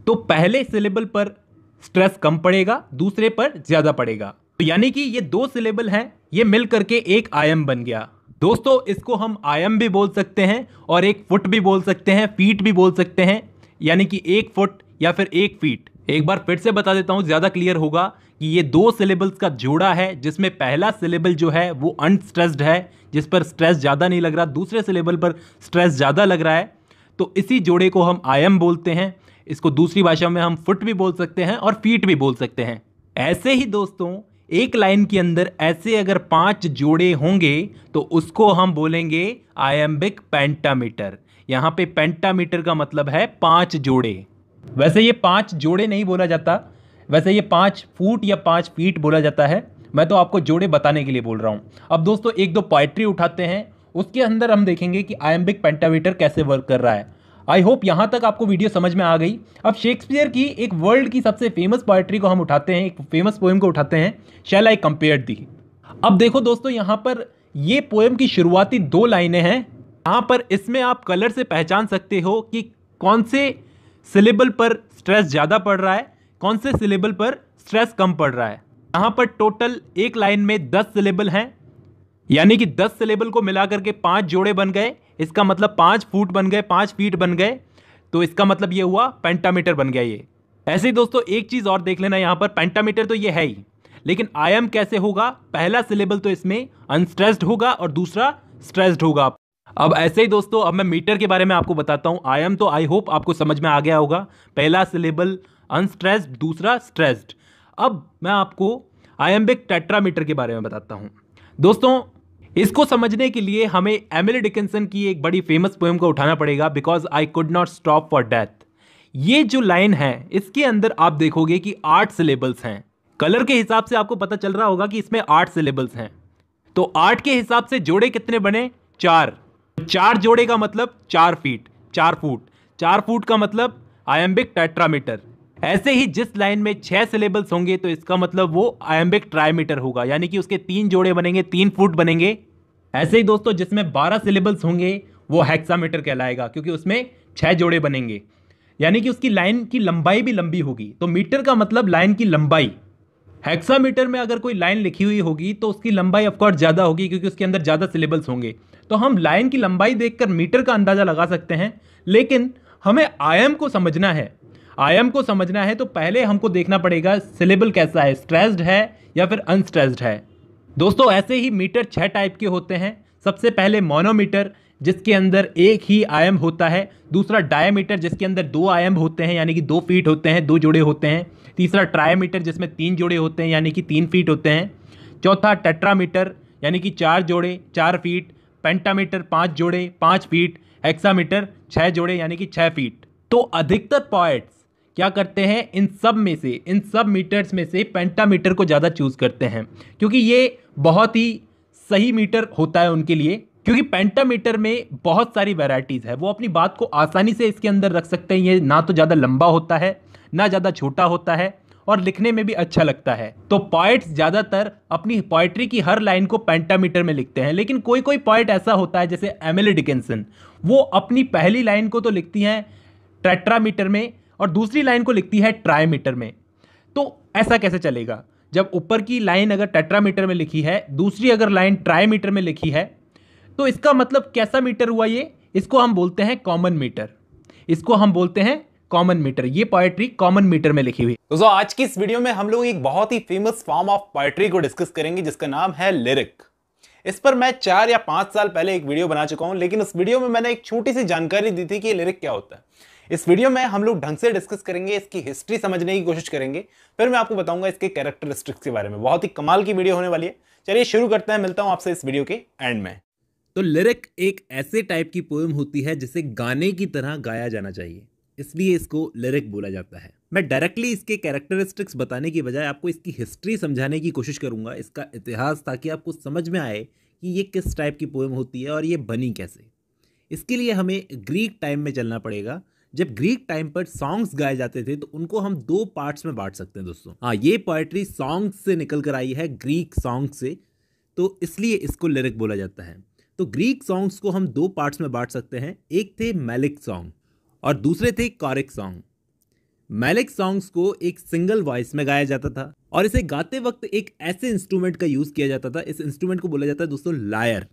तो पहले सिलेबल पर स्ट्रेस कम पड़ेगा, दूसरे पर ज्यादा पड़ेगा। तो यानी कि ये 2 सिलेबल हैं, ये मिल करके एक आयम बन गया। दोस्तों इसको हम आयम भी बोल सकते हैं और एक फुट भी बोल सकते हैं, फीट भी बोल सकते हैं, यानी कि 1 फुट या फिर 1 फीट। एक बार फिर से बता देता हूं, ज्यादा क्लियर होगा कि ये दो सिलेबल्स का जोड़ा है जिसमें पहला सिलेबल जो है वो अनस्ट्रेस्ड है, जिस पर स्ट्रेस ज्यादा नहीं लग रहा, दूसरे सिलेबल पर स्ट्रेस ज्यादा लग रहा है। तो इसी जोड़े को हम आयम बोलते हैं। इसको दूसरी भाषा में हम फुट भी बोल सकते हैं और फीट भी बोल सकते हैं। ऐसे ही दोस्तों, एक लाइन के अंदर ऐसे अगर 5 जोड़े होंगे तो उसको हम बोलेंगे आयम्बिक पेंटामीटर। यहां पे पेंटामीटर का मतलब है 5 जोड़े। वैसे ये 5 जोड़े नहीं बोला जाता, वैसे ये 5 फुट या 5 फीट बोला जाता है। मैं तो आपको जोड़े बताने के लिए बोल रहा हूं। अब दोस्तों एक दो पोएट्री उठाते हैं, उसके अंदर हम देखेंगे कि आयम्बिक पेंटामीटर कैसे वर्क कर रहा है। आई होप यहां तक आपको वीडियो समझ में आ गई। अब शेक्सपियर की एक वर्ल्ड की सबसे फेमस पोएट्री को हम उठाते हैं, एक फेमस पोएम को उठाते हैं, शैल आई कंपेयर दी। अब देखो दोस्तों, यहां पर ये पोएम की शुरुआती 2 लाइनें हैं। यहां पर इसमें आप कलर से पहचान सकते हो कि कौन से सिलेबल पर स्ट्रेस ज़्यादा पड़ रहा है, कौन से सिलेबल पर स्ट्रेस कम पड़ रहा है। यहाँ पर टोटल एक लाइन में 10 सिलेबल हैं, यानी कि 10 सिलेबल को मिलाकर के 5 जोड़े बन गए। इसका मतलब 5 फुट बन गए, 5 फीट बन गए। तो इसका मतलब ये हुआ पेंटामीटर बन गया ये। ऐसे ही दोस्तों एक चीज़ और देख लेना, यहाँ पर पेंटामीटर तो ये है ही, लेकिन आयम कैसे होगा? पहला सिलेबल तो इसमें अनस्ट्रेस्ड होगा और दूसरा स्ट्रेस्ड होगा। अब ऐसे ही दोस्तों, अब मैं मीटर के बारे में आपको बताता हूं। आयम तो आई होप आपको समझ में आ गया होगा, पहला सिलेबल अनस्ट्रेस्ड, दूसरा स्ट्रेस्ड। अब मैं आपको आयम्बिक टेट्रामीटर के बारे में बताता हूं। दोस्तों इसको समझने के लिए हमें एमिली डिकिंसन की एक बड़ी फेमस पोएम को उठाना पड़ेगा, because I could not stop for death. ये जो लाइन है इसके अंदर आप देखोगे कि 8 सिलेबल्स हैं। कलर के हिसाब से आपको पता चल रहा होगा कि इसमें 8 सिलेबल्स हैं। तो 8 के हिसाब से जोड़े कितने बने? 4। 4 जोड़े का मतलब 4 फीट, 4 फुट। 4 फुट का मतलब आयम्बिक टेट्रामीटर। ऐसे ही जिस लाइन में 6 सिलेबल्स होंगे तो इसका मतलब वो आयम्बिक ट्राईमीटर होगा, यानी कि उसके 3 जोड़े बनेंगे, 3 फुट बनेंगे। ऐसे ही दोस्तों जिसमें 12 सिलेबल्स होंगे वो हेक्सामीटर कहलाएगा, क्योंकि उसमें 6 जोड़े बनेंगे, यानी कि उसकी लाइन की लंबाई भी लंबी होगी। तो मीटर का मतलब लाइन की लंबाई। हेक्सामीटर में अगर कोई लाइन लिखी हुई होगी तो उसकी लंबाई ऑफकोर्स ज़्यादा होगी, क्योंकि उसके अंदर ज़्यादा सिलेबल्स होंगे। तो हम लाइन की लंबाई देखकर मीटर का अंदाजा लगा सकते हैं, लेकिन हमें आयम को समझना है। आयम को समझना है तो पहले हमको देखना पड़ेगा सिलेबल कैसा है, स्ट्रेस्ड है या फिर अनस्ट्रेस्ड है। दोस्तों ऐसे ही मीटर 6 टाइप के होते हैं। सबसे पहले मोनोमीटर, जिसके अंदर एक ही आयम होता है। दूसरा डायमीटर, जिसके अंदर 2 आयम होते हैं, यानी कि 2 फीट होते हैं, 2 जोड़े होते हैं। तीसरा ट्रायमीटर, जिसमें 3 जोड़े होते हैं, यानी कि 3 फीट होते हैं। चौथा टेट्रामीटर, यानी कि 4 जोड़े, 4 फीट। पेंटामीटर 5 जोड़े, 5 फीट। हेक्सामीटर 6 जोड़े, यानी कि 6 फीट। तो अधिकतर पोएट्स क्या करते हैं, इन सब मीटर्स में से पेंटामीटर को ज़्यादा चूज करते हैं, क्योंकि ये बहुत ही सही मीटर होता है उनके लिए। क्योंकि पेंटामीटर में बहुत सारी वैरायटीज़ है, वो अपनी बात को आसानी से इसके अंदर रख सकते हैं। ये ना तो ज़्यादा लंबा होता है, ना ज़्यादा छोटा होता है, और लिखने में भी अच्छा लगता है। तो पोएट्स ज़्यादातर अपनी पोएट्री की हर लाइन को पेंटामीटर में लिखते हैं। लेकिन कोई कोई पोएट ऐसा होता है, जैसे एमिली डिकिंसन, वो अपनी पहली लाइन को तो लिखती हैं टेट्रामीटर में और दूसरी लाइन को लिखती है ट्राईमीटर में। तो ऐसा कैसे चलेगा? जब ऊपर की लाइन अगर टेट्रामीटर में लिखी है, दूसरी अगर लाइन ट्राईमीटर में लिखी है, तो इसका मतलब कैसा मीटर हुआ ये? इसको हम बोलते हैं कॉमन मीटर। इसको हम बोलते हैं कॉमन मीटर। ये पोएट्री कॉमन मीटर में लिखी हुई। दोस्तों आज की इस वीडियो में हम लोग एक बहुत ही फेमस फॉर्म ऑफ पोएट्री को डिस्कस करेंगे, जिसका नाम है लिरिक। इस पर मैं 4 या 5 साल पहले एक वीडियो बना चुका हूं, लेकिन उस वीडियो में मैंने एक छोटी सी जानकारी दी थी कि ये लिरिक क्या होता है। इस वीडियो में हम लोग ढंग से डिस्कस करेंगे, इसकी हिस्ट्री समझने की कोशिश करेंगे, फिर मैं आपको बताऊंगा इसके कैरेक्टरिस्टिक्स के बारे में। बहुत ही कमाल की वीडियो होने वाली है। चलिए शुरू करते हैं, मिलता हूं आपसे इस वीडियो के एंड में। तो लिरिक एक ऐसे टाइप की पोएम होती है जिसे गाने की तरह गाया जाना चाहिए, इसलिए इसको लिरिक बोला जाता है। मैं डायरेक्टली इसके कैरेक्टरिस्टिक्स बताने की बजाय आपको इसकी हिस्ट्री समझाने की कोशिश करूंगा, इसका इतिहास, ताकि आपको समझ में आए कि ये किस टाइप की पोएम होती है और ये बनी कैसे। इसके लिए हमें ग्रीक टाइम में चलना पड़ेगा। जब ग्रीक टाइम पर सॉन्ग्स गाए जाते थे तो उनको हम 2 पार्ट्स में बांट सकते हैं दोस्तों। हाँ, ये पोएट्री सॉन्ग्स से निकल कर आई है, ग्रीक सॉन्ग से, तो इसलिए इसको लिरिक बोला जाता है। तो ग्रीक सॉन्ग्स को हम 2 पार्ट्स में बांट सकते हैं। एक थे मेलिक सॉन्ग और दूसरे थे कॉरिक सॉन्ग। मेलिक सॉन्ग्स को एक सिंगल वॉइस में गाया जाता था और इसे गाते वक्त एक ऐसे इंस्ट्रूमेंट का यूज़ किया जाता था। इस इंस्ट्रूमेंट को बोला जाता है दोस्तों लायर,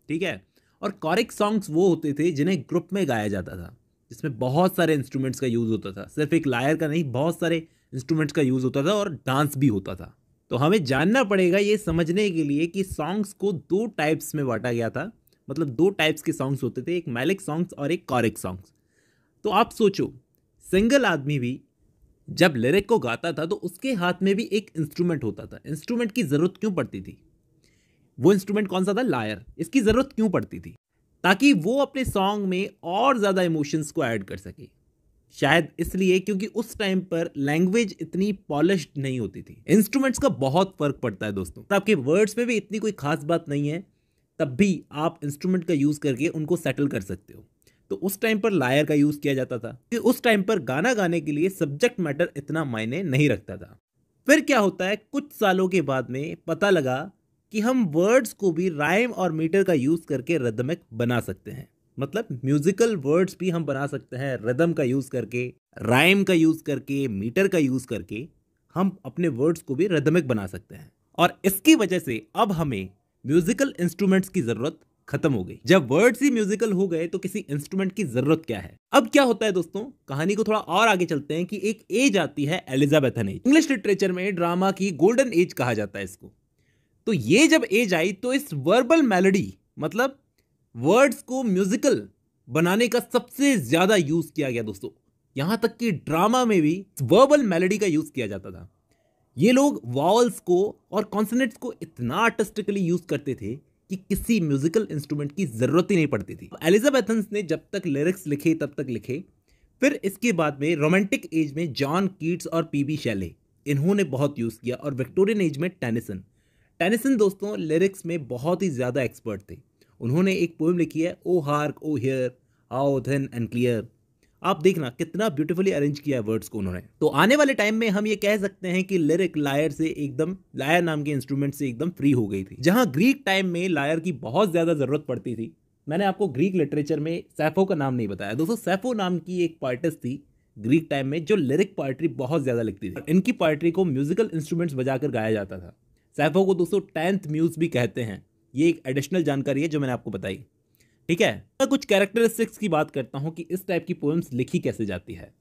ठीक है। और कॉरिक सॉन्ग्स वो होते थे जिन्हें ग्रुप में गाया जाता था, जिसमें बहुत सारे इंस्ट्रूमेंट्स का यूज़ होता था। सिर्फ एक लायर का नहीं, बहुत सारे इंस्ट्रूमेंट्स का यूज़ होता था और डांस भी होता था। तो हमें जानना पड़ेगा ये समझने के लिए कि सॉन्ग्स को दो टाइप्स में बांटा गया था, मतलब दो टाइप्स के सॉन्ग्स होते थे, एक मेलिक सॉन्ग्स और एक कोरिक सॉन्ग्स। तो आप सोचो, सिंगल आदमी भी जब लिरिक को गाता था तो उसके हाथ में भी एक इंस्ट्रूमेंट होता था। इंस्ट्रूमेंट की ज़रूरत क्यों पड़ती थी? वो इंस्ट्रूमेंट कौन सा था? लायर। इसकी ज़रूरत क्यों पड़ती थी? ताकि वो अपने सॉन्ग में और ज़्यादा इमोशंस को ऐड कर सके। शायद इसलिए क्योंकि उस टाइम पर लैंग्वेज इतनी पॉलिश्ड नहीं होती थी। इंस्ट्रूमेंट्स का बहुत फर्क पड़ता है दोस्तों। आपके वर्ड्स में भी इतनी कोई खास बात नहीं है, तब भी आप इंस्ट्रूमेंट का यूज़ करके उनको सेटल कर सकते हो। तो उस टाइम पर लायर का यूज़ किया जाता था कि उस टाइम पर गाना गाने के लिए सब्जेक्ट मैटर इतना मायने नहीं रखता था। फिर क्या होता है, कुछ सालों के बाद में पता लगा कि हम वर्ड्स को भी राइम और मीटर का यूज़ करके रिदमिक बना सकते हैं। मतलब म्यूजिकल वर्ड्स भी हम बना सकते हैं रिदम का यूज़ करके, राइम का यूज़ करके, मीटर का यूज़ करके हम अपने वर्ड्स को भी रिदमिक बना सकते हैं। और इसकी वजह से अब हमें म्यूजिकल इंस्ट्रूमेंट्स की ज़रूरत खत्म हो गई। जब वर्ड्स ही म्यूजिकल हो गए तो किसी इंस्ट्रूमेंट की ज़रूरत क्या है? अब क्या होता है दोस्तों, कहानी को थोड़ा और आगे चलते हैं कि एक एज आती है एलिजाबेथन एज। इंग्लिश लिटरेचर में ड्रामा की गोल्डन एज कहा जाता है इसको। तो ये जब एज आई तो इस वर्बल मेलोडी, मतलब वर्ड्स को म्यूजिकल बनाने का सबसे ज्यादा यूज किया गया दोस्तों। यहां तक कि ड्रामा में भी वर्बल मेलोडी का यूज किया जाता था। ये लोग वॉवल्स को और कॉन्सोनेंट्स को इतना आर्टिस्टिकली यूज करते थे कि किसी म्यूजिकल इंस्ट्रूमेंट की जरूरत ही नहीं पड़ती थी। एलिजाबेथन्स ने जब तक लिरिक्स लिखे तब तक लिखे। फिर इसके बाद में रोमांटिक एज में जॉन कीट्स और पीबी शेले, इन्होंने बहुत यूज किया। और विक्टोरियन एज में टेनिसन दोस्तों लिरिक्स में बहुत ही ज़्यादा एक्सपर्ट थे। उन्होंने एक पोएम लिखी है, O hark O hear how thin and clear. आप देखना कितना ब्यूटीफुली अरेंज किया है वर्ड्स को उन्होंने। तो आने वाले टाइम में हम ये कह सकते हैं कि लिरिक लायर नाम के इंस्ट्रूमेंट से एकदम फ्री हो गई थी। जहां ग्रीक टाइम में लायर की बहुत ज़्यादा ज़रूरत पड़ती थी। मैंने आपको ग्रीक लिटरेचर में सैफो का नाम नहीं बताया दोस्तों। सैफो नाम की एक पोएटेस थी ग्रीक टाइम में जो लिरिक पोएट्री बहुत ज़्यादा लिखती थी। इनकी पोएट्री को म्यूजिकल इंस्ट्रूमेंट्स बजाकर गाया जाता था। सैफो को दोस्तों 10th म्यूज भी कहते हैं। ये एक एडिशनल जानकारी है जो मैंने आपको बताई, ठीक है। मैं कुछ कैरेक्टरिस्टिक्स की बात करता हूं कि इस टाइप की पोएम्स लिखी कैसे जाती है।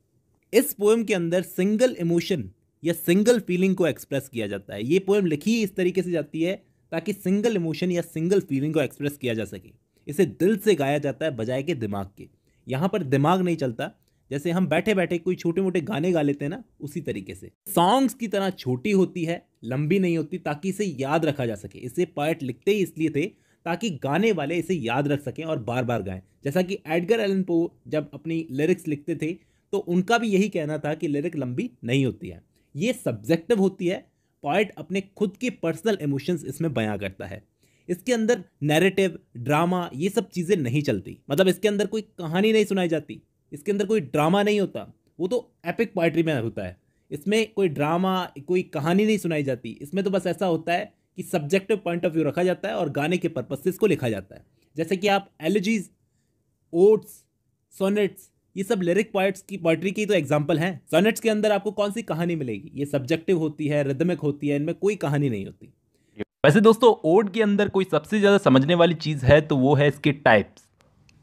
इस पोएम के अंदर सिंगल इमोशन या सिंगल फीलिंग को एक्सप्रेस किया जाता है। ये पोएम लिखी इस तरीके से जाती है ताकि सिंगल इमोशन या सिंगल फीलिंग को एक्सप्रेस किया जा सके। इसे दिल से गाया जाता है बजाय के दिमाग के। यहाँ पर दिमाग नहीं चलता, जैसे हम बैठे बैठे कोई छोटे मोटे गाने गा लेते हैं ना, उसी तरीके से। सॉन्ग्स की तरह छोटी होती है, लंबी नहीं होती, ताकि इसे याद रखा जा सके। इसे पोएट लिखते ही इसलिए थे ताकि गाने वाले इसे याद रख सकें और बार बार गाएं। जैसा कि एडगर एलन पो जब अपनी लिरिक्स लिखते थे तो उनका भी यही कहना था कि लिरिक लंबी नहीं होती है, ये सब्जेक्टिव होती है। पोएट अपने खुद के पर्सनल इमोशंस इसमें बयां करता है। इसके अंदर नैरेटिव, ड्रामा, ये सब चीज़ें नहीं चलती। मतलब इसके अंदर कोई कहानी नहीं सुनाई जाती, इसके अंदर कोई ड्रामा नहीं होता। वो तो एपिक पोएट्री में होता है। इसमें कोई ड्रामा, कोई कहानी नहीं सुनाई जाती। इसमें तो बस ऐसा होता है कि सब्जेक्टिव पॉइंट ऑफ व्यू रखा जाता है और गाने के पर्पस से इसको लिखा जाता है। जैसे कि आप एलिजीज, ओट्स, सोनेट्स, ये सब लिरिक पोएट्स की पोएट्री की तो एग्जांपल हैं। सोनेट्स के अंदर आपको कौन सी कहानी मिलेगी? ये सब्जेक्टिव होती है, रिदमिक होती है, इनमें कोई कहानी नहीं होती। वैसे दोस्तों, ओड के अंदर कोई सबसे ज़्यादा समझने वाली चीज़ है तो वो है इसके टाइप्स।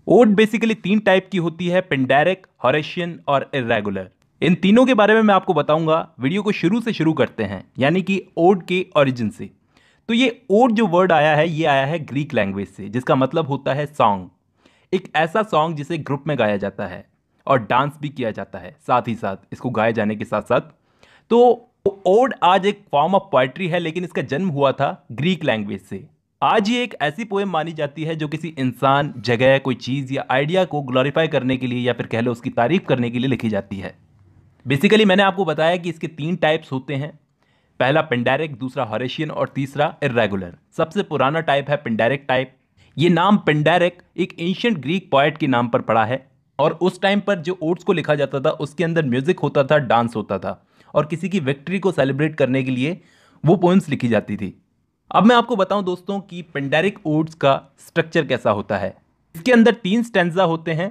ओड बेसिकली 3 टाइप की होती है, पेंडेरिक, हॉरेशियन और इर्रेगुलर। इन तीनों के बारे में मैं आपको बताऊंगा। वीडियो को शुरू से शुरू करते हैं, यानी कि ओड के ओरिजिन से। तो ये ओड जो वर्ड आया है, ये आया है ग्रीक लैंग्वेज से, जिसका मतलब होता है सॉन्ग। एक ऐसा सॉन्ग जिसे ग्रुप में गाया जाता है और डांस भी किया जाता है साथ ही साथ, इसको गाए जाने के साथ साथ। तो ओड आज एक फॉर्म ऑफ पोएट्री है, लेकिन इसका जन्म हुआ था ग्रीक लैंग्वेज से। आज ये एक ऐसी पोएम मानी जाती है जो किसी इंसान, जगह, कोई चीज़ या आइडिया को ग्लोरीफाई करने के लिए या फिर कह लो उसकी तारीफ करने के लिए लिखी जाती है। बेसिकली मैंने आपको बताया कि इसके 3 टाइप्स होते हैं। पहला पेंडेरिक, दूसरा हॉरेशियन और तीसरा इर्रेगुलर। सबसे पुराना टाइप है पेंडेरिक टाइप। ये नाम पेंडेरिक एक एंशिएंट ग्रीक पोएट के नाम पर पड़ा है और उस टाइम पर जो ओड्स को लिखा जाता था उसके अंदर म्यूजिक होता था, डांस होता था और किसी की विक्ट्री को सेलिब्रेट करने के लिए वो पोएम्स लिखी जाती थी। अब मैं आपको बताऊं दोस्तों कि पेंडेरिक ओड्स का स्ट्रक्चर कैसा होता है। इसके अंदर 3 स्टैंजा होते हैं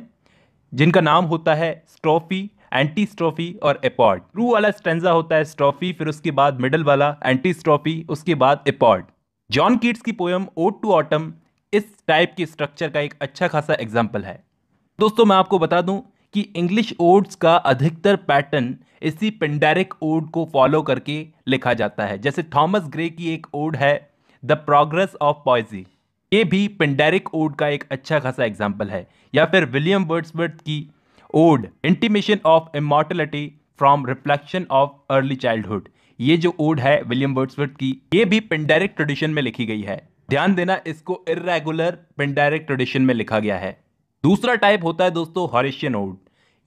जिनका नाम होता है स्ट्रोफी, एंटी स्ट्रोफी और एपॉड। ट्रू वाला स्टैंजा होता है स्ट्रोफी, फिर उसके बाद मिडल वाला एंटी स्ट्रोफी, उसके बाद एपॉड। जॉन कीट्स की पोएम ओड टू ऑटम इस टाइप के स्ट्रक्चर का एक अच्छा खासा एग्जाम्पल है। दोस्तों मैं आपको बता दूं कि इंग्लिश ओड्स का अधिकतर पैटर्न इसी पिंडेरिक ओड को फॉलो करके लिखा जाता है। जैसे थॉमस ग्रे की एक ओड है द प्रोग्रेस ऑफ पॉइजी, ये भी पिंडेरिक ओड का एक अच्छा खासा एग्जाम्पल है। या फिर विलियम वर्ड्सवर्थ की ode intimation of immortality from reflection of early childhood, ये जो ओड है विलियम वर्ड्सवर्थ की, ये भी पिंडेरिक ट्रेडिशन में लिखी गई है। ध्यान देना, इसको इर्रेगुलर पिंडेरिक ट्रेडिशन में लिखा गया है। दूसरा टाइप होता है दोस्तों हॉरेशियन ओड।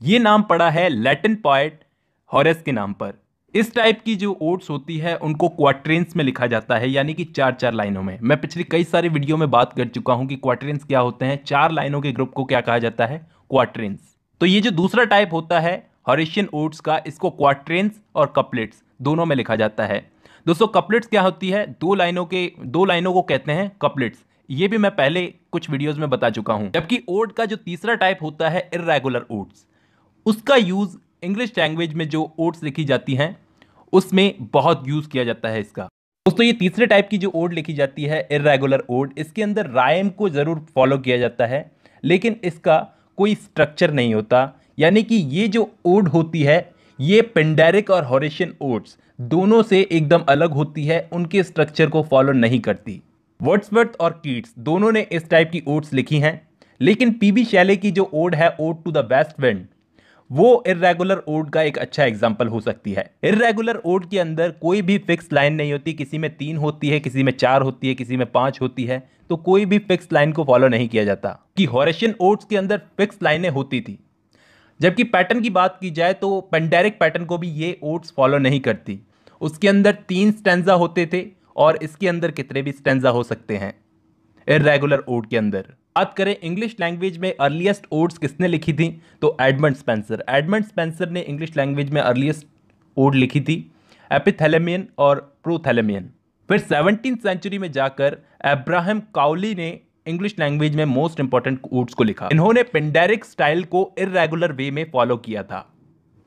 ये नाम पड़ा है लैटिन पोएट हॉरेस के नाम पर। इस टाइप की जो ओड्स होती है उनको क्वाट्रेंस में लिखा जाता है, यानी कि 4-4 लाइनों में। मैं पिछली कई सारी वीडियो में बात कर चुका हूं कि क्वाट्रेंस क्या होते हैं। 4 लाइनों के ग्रुप को क्या कहा जाता है? क्वाट्रेंस। तो ये जो दूसरा टाइप होता है हॉरेशियन ओड्स का, इसको क्वाट्रेंस और कपलेट्स दोनों में लिखा जाता है। दोस्तों कपलेट्स क्या होती है? 2 लाइनों को कहते हैं कपलेट्स। ये भी मैं पहले कुछ वीडियोस में बता चुका हूं। जबकि ओड का जो तीसरा टाइप होता है इर्रेगुलर ओड्स, उसका यूज इंग्लिश लैंग्वेज में जो ओड्स लिखी जाती हैं उसमें बहुत यूज किया जाता है इसका। दोस्तों ये तीसरे टाइप की जो ओड लिखी जाती है इर्रेगुलर ओड, इसके अंदर राइम को जरूर फॉलो किया जाता है, लेकिन इसका कोई स्ट्रक्चर नहीं होता। यानी कि ये जो ओड होती है ये पिंडेरिक और हॉरेशियन ओड्स दोनों से एकदम अलग होती है, उनके स्ट्रक्चर को फॉलो नहीं करती। वर्ड्सवर्थ और कीट्स दोनों ने इस टाइप की ओड्स लिखी हैं, लेकिन पीबी शैले की जो ओड है ode to the west wind, वो इर्रेगुलर ओड का एक अच्छा एग्जाम्पल हो सकती है। इर्रेगुलर ओड के अंदर कोई भी फिक्स लाइन नहीं होती, किसी में 3 होती है, किसी में 4 होती है, किसी में 5 होती है, तो कोई भी फिक्स लाइन को फॉलो नहीं किया जाता। कि हॉरेशियन ओड्स के अंदर फिक्स लाइनें होती थी। जबकि पैटर्न की बात की जाए तो पिंडेरिक पैटर्न को भी ये ओड्स फॉलो नहीं करती। उसके अंदर 3 स्टैंजा होते थे और इसके अंदर कितने भी स्टैंजा हो सकते हैं इर्रेगुलर ओड के अंदर। बात करें इंग्लिश लैंग्वेज में अर्लीस्ट ओड्स किसने लिखी थी, तो एडमंड स्पेंसर। एडमंड स्पेंसर ने इंग्लिश लैंग्वेज में अर्लीस्ट ओड लिखी थी, एपिथैलेमियन और प्रोथैलेमियन। फिर 17th सेंचुरी में जाकर अब्राहम काउली ने इंग्लिश लैंग्वेज में मोस्ट इंपॉर्टेंट ओड्स को लिखा। इन्होंने पिंडेरिक स्टाइल को इर्रेगुलर वे में फॉलो किया था।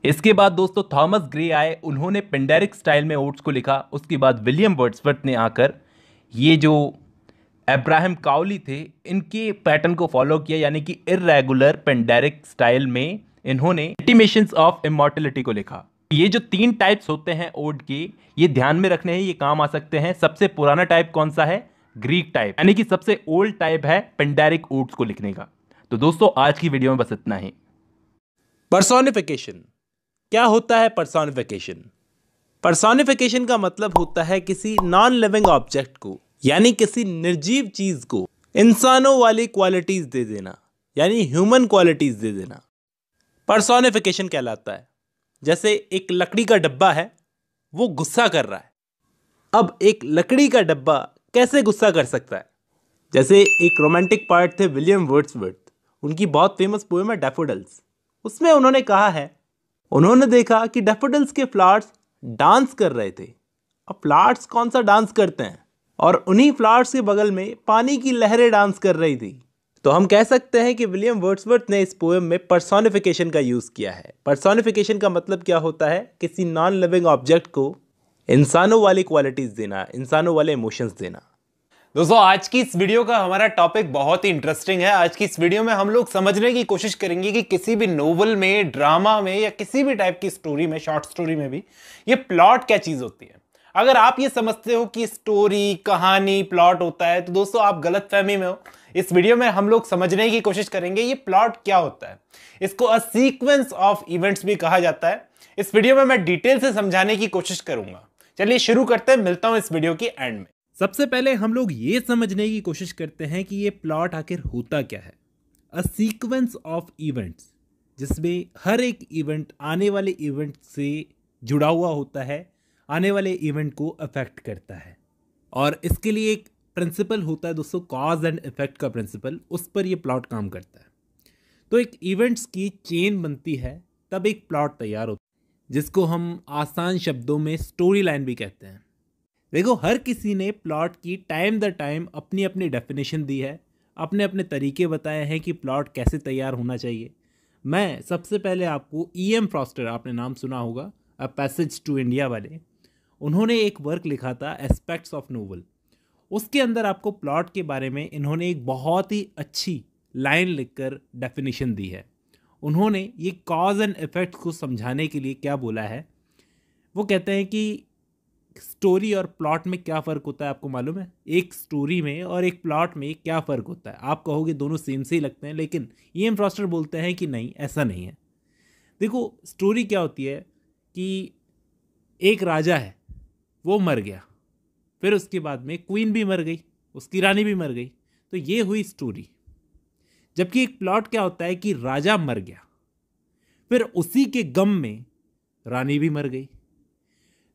इसके बाद दोस्तों थॉमस ग्रे आए, उन्होंने पिंडेरिक स्टाइल में ओड्स को लिखा। उसके बाद विलियम वर्ड्सवर्थ ने आकर ये जो अब्राहम काउली थे इनके पैटर्न को फॉलो किया, यानी कि इर्रेगुलर पिंडेरिक स्टाइल में इन्होंने इंटीमेशंस ऑफ इमॉर्टलिटी को लिखा। ये जो 3 टाइप्स होते हैं ओड के, ये ध्यान में रखने हैं, ये काम आ सकते हैं। सबसे पुराना टाइप कौन सा है? ग्रीक टाइप, यानी कि सबसे ओल्ड टाइप है पिंडेरिक ओड्स को लिखने का। तो दोस्तों आज की वीडियो में बस इतना ही। पर्सोनिफिकेशन क्या होता है? पर्सोनिफिकेशन का मतलब होता है किसी नॉन लिविंग ऑब्जेक्ट को, यानी किसी निर्जीव चीज को इंसानों वाली क्वालिटीज दे देना, यानी ह्यूमन क्वालिटीज दे देना, पर्सोनिफिकेशन कहलाता है। जैसे एक लकड़ी का डब्बा है, वो गुस्सा कर रहा है। अब एक लकड़ी का डब्बा कैसे गुस्सा कर सकता है? जैसे एक रोमांटिक पोएट थे विलियम वर्ड्सवर्थ, उनकी बहुत फेमस पोएम है डैफोडिल्स। उसमें उन्होंने कहा है, उन्होंने देखा कि डैफोडिल्स के फ्लावर्स डांस कर रहे थे। अब फ्लावर्स कौन सा डांस करते हैं? और उन्हीं फ्लावर्स के बगल में पानी की लहरें डांस कर रही थी। तो हम कह सकते हैं कि विलियम वर्ड्सवर्थ ने इस पोएम में पर्सोनिफिकेशन का यूज किया है। पर्सोनिफिकेशन का मतलब क्या होता है? किसी नॉन लिविंग ऑब्जेक्ट को इंसानों वाली क्वालिटीज देना, इंसानों वाले इमोशंस देना। दोस्तों आज की इस वीडियो का हमारा टॉपिक बहुत ही इंटरेस्टिंग है। आज की इस वीडियो में हम लोग समझने की कोशिश करेंगे कि किसी भी नोवेल में, ड्रामा में या किसी भी टाइप की स्टोरी में, शॉर्ट स्टोरी में भी ये प्लॉट क्या चीज होती है। अगर आप ये समझते हो कि स्टोरी, कहानी, प्लॉट होता है, तो दोस्तों आप गलतफहमी में हो। इस वीडियो में हम लोग समझने की कोशिश करेंगे ये प्लॉट क्या होता है। इसको अ सीक्वेंस ऑफ इवेंट्स भी कहा जाता है। इस वीडियो में मैं डिटेल से समझाने की कोशिश करूंगा। चलिए शुरू करते हैं, मिलता हूं इस वीडियो की एंड में। सबसे पहले हम लोग ये समझने की कोशिश करते हैं कि ये प्लॉट आखिर होता क्या है। अ सीक्वेंस ऑफ इवेंट्स, जिसमें हर एक इवेंट आने वाले इवेंट से जुड़ा हुआ होता है, आने वाले इवेंट को अफेक्ट करता है। और इसके लिए एक प्रिंसिपल होता है दोस्तों, कॉज एंड इफेक्ट का प्रिंसिपल, उस पर ये प्लॉट काम करता है। तो एक इवेंट्स की चेन बनती है, तब एक प्लॉट तैयार होता है, जिसको हम आसान शब्दों में स्टोरी लाइन भी कहते हैं। देखो, हर किसी ने प्लॉट की टाइम द टाइम अपनी अपनी डेफिनेशन दी है, अपने अपने तरीके बताए हैं कि प्लॉट कैसे तैयार होना चाहिए। मैं सबसे पहले आपको E.M. फ्रॉस्टर, आपने नाम सुना होगा, अ पैसेज टू इंडिया वाले, उन्होंने एक वर्क लिखा था एस्पेक्ट्स ऑफ नोवेल। उसके अंदर आपको प्लॉट के बारे में इन्होंने एक बहुत ही अच्छी लाइन लिखकर डेफिनेशन दी है। उन्होंने ये कॉज एंड इफेक्ट को समझाने के लिए क्या बोला है, वो कहते हैं कि स्टोरी और प्लॉट में क्या फ़र्क होता है आपको मालूम है? एक स्टोरी में और एक प्लॉट में क्या फ़र्क होता है? आप कहोगे दोनों सेम से ही लगते हैं, लेकिन E.M. फॉस्टर बोलते हैं कि नहीं, ऐसा नहीं है। देखो, स्टोरी क्या होती है कि एक राजा है, वो मर गया, फिर उसके बाद में क्वीन भी मर गई, उसकी रानी भी मर गई, तो ये हुई स्टोरी। जबकि एक प्लॉट क्या होता है कि राजा मर गया, फिर उसी के गम में रानी भी मर गई,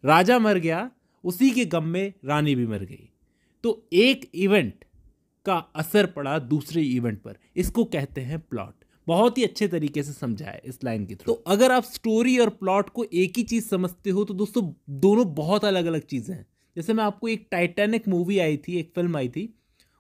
राजा मर गया, उसी के गम में रानी भी मर गई, तो एक इवेंट का असर पड़ा दूसरे इवेंट पर। इसको कहते हैं प्लॉट। बहुत ही अच्छे तरीके से समझा है इस लाइन के थ्रू। तो अगर आप स्टोरी और प्लॉट को एक ही चीज़ समझते हो तो दोस्तों दोनों बहुत अलग अलग चीज़ें हैं। जैसे मैं आपको एक टाइटैनिक मूवी आई थी, एक फिल्म आई थी,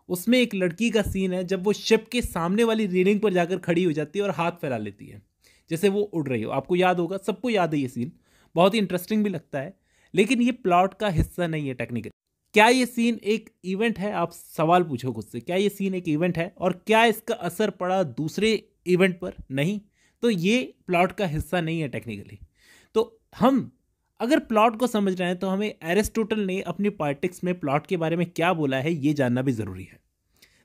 उसमें एक लड़की का सीन है जब वो शिप के सामने वाली रेलिंग पर जाकर खड़ी हो जाती है और हाथ फैला लेती है जैसे वो उड़ रही हो। आपको याद होगा, सबको याद है ये सीन, बहुत ही इंटरेस्टिंग भी लगता है, लेकिन ये प्लॉट का हिस्सा नहीं है टेक्निकली। क्या ये सीन एक इवेंट है? आप सवाल पूछो खुद से, क्या ये सीन एक इवेंट है और क्या इसका असर पड़ा दूसरे इवेंट पर? नहीं, तो ये प्लॉट का हिस्सा नहीं है टेक्निकली। तो हम अगर प्लॉट को समझ रहे हैं तो हमें एरिस्टोटल ने अपनी पॉलिटिक्स में प्लॉट के बारे में क्या बोला है ये जानना भी जरूरी है।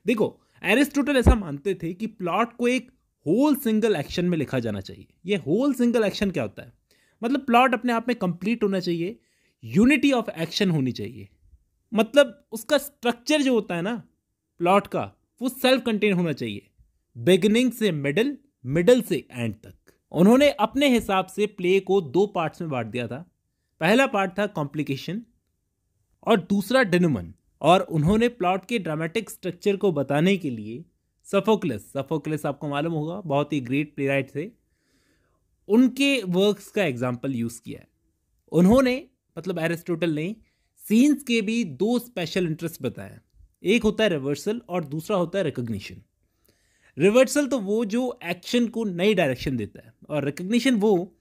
देखो, एरिस्टोटल ऐसा मानते थे कि प्लॉट को एक होल सिंगल एक्शन में लिखा जाना चाहिए। ये होल सिंगल एक्शन क्या होता है? मतलब प्लॉट अपने आप में कंप्लीट होना चाहिए, यूनिटी ऑफ एक्शन होनी चाहिए, मतलब उसका स्ट्रक्चर जो होता है ना प्लॉट का, वो सेल्फ कंटेन होना चाहिए, बिगिनिंग से मिडल, मिडल से एंड तक। उन्होंने अपने हिसाब से प्ले को 2 पार्ट्स में बांट दिया था। पहला पार्ट था कॉम्प्लिकेशन और दूसरा डेनुमन। और उन्होंने प्लॉट के ड्रामेटिक स्ट्रक्चर को बताने के लिए सोफोक्लिस आपको मालूम होगा, बहुत ही ग्रेट प्लेराइट थे, उनके वर्क्स का एग्जाम्पल यूज किया है। उन्होंने मतलब एरिस्टोटल ने सीन्स के भी 2 स्पेशल इंटरेस्ट बताए। एक होता है रिवर्सल और दूसरा होता है रिकग्निशन। रिवर्सल तो वो जो एक्शन को नई डायरेक्शन देता है, और रिकग्निशन वो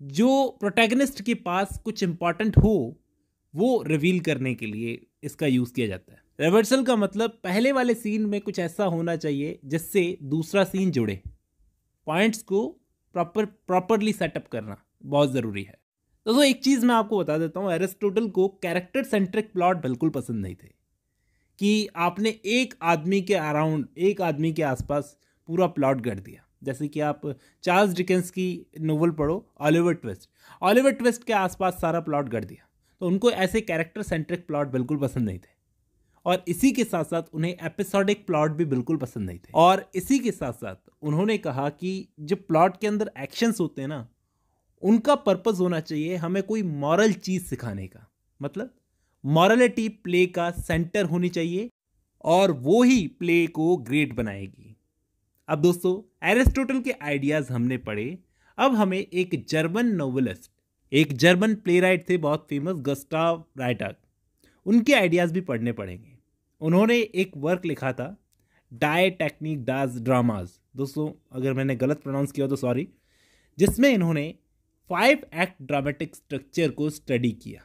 जो प्रोटैगनिस्ट के पास कुछ इंपॉर्टेंट हो वो रिवील करने के लिए इसका यूज़ किया जाता है। रिवर्सल का मतलब पहले वाले सीन में कुछ ऐसा होना चाहिए जिससे दूसरा सीन जुड़े। पॉइंट्स को प्रॉपरली सेटअप करना बहुत ज़रूरी है। तो एक चीज़ मैं आपको बता देता हूँ, एरिस्टोटल को कैरेक्टर सेंट्रिक प्लॉट बिल्कुल पसंद नहीं थे कि आपने एक आदमी के अराउंड, एक आदमी के आसपास पूरा प्लॉट गढ़ दिया। जैसे कि आप चार्ल्स डिकेंस की नोवेल पढ़ो ऑलिवर ट्विस्ट के आसपास सारा प्लॉट गढ़ दिया। तो उनको ऐसे कैरेक्टर सेंट्रिक प्लॉट बिल्कुल पसंद नहीं थे, और इसी के साथ साथ उन्हें एपिसोडिक प्लॉट भी बिल्कुल पसंद नहीं थे। और इसी के साथ साथ उन्होंने कहा कि जो प्लॉट के अंदर एक्शंस होते हैं ना, उनका पर्पस होना चाहिए हमें कोई मॉरल चीज़ सिखाने का, मतलब मॉरलिटी प्ले का सेंटर होनी चाहिए, और वो ही प्ले को ग्रेट बनाएगी। अब दोस्तों, एरिस्टोटल के आइडियाज़ हमने पढ़े। अब हमें एक जर्मन नोवेलिस्ट, एक जर्मन प्लेराइट थे बहुत फेमस, गुस्टाव राइटाग, उनके आइडियाज़ भी पढ़ने पड़ेंगे। उन्होंने एक वर्क लिखा था डाई टेक्निक डास ड्रामाज। दोस्तों अगर मैंने गलत प्रोनाउंस किया तो सॉरी। जिसमें इन्होंने 5 एक्ट ड्रामेटिक स्ट्रक्चर को स्टडी किया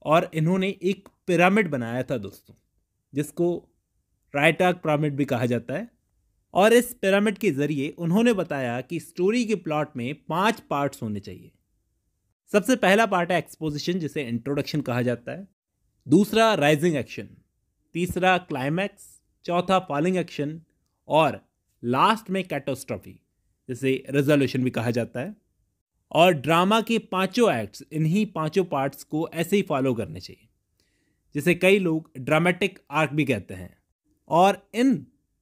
और इन्होंने एक पिरामिड बनाया था दोस्तों, जिसको राइटाग पिरामिड भी कहा जाता है। और इस पिरामिड के जरिए उन्होंने बताया कि स्टोरी के प्लॉट में 5 पार्ट्स होने चाहिए। सबसे पहला पार्ट है एक्सपोजिशन, जिसे इंट्रोडक्शन कहा जाता है। दूसरा राइजिंग एक्शन, तीसरा क्लाइमैक्स, चौथा फॉलिंग एक्शन, और लास्ट में कैटास्ट्रॉफी, जिसे रेजोल्यूशन भी कहा जाता है। और ड्रामा के 5 एक्ट्स, इन्हीं 5 पार्ट्स को ऐसे ही फॉलो करने चाहिए, जिसे कई लोग ड्रामेटिक आर्क भी कहते हैं। और इन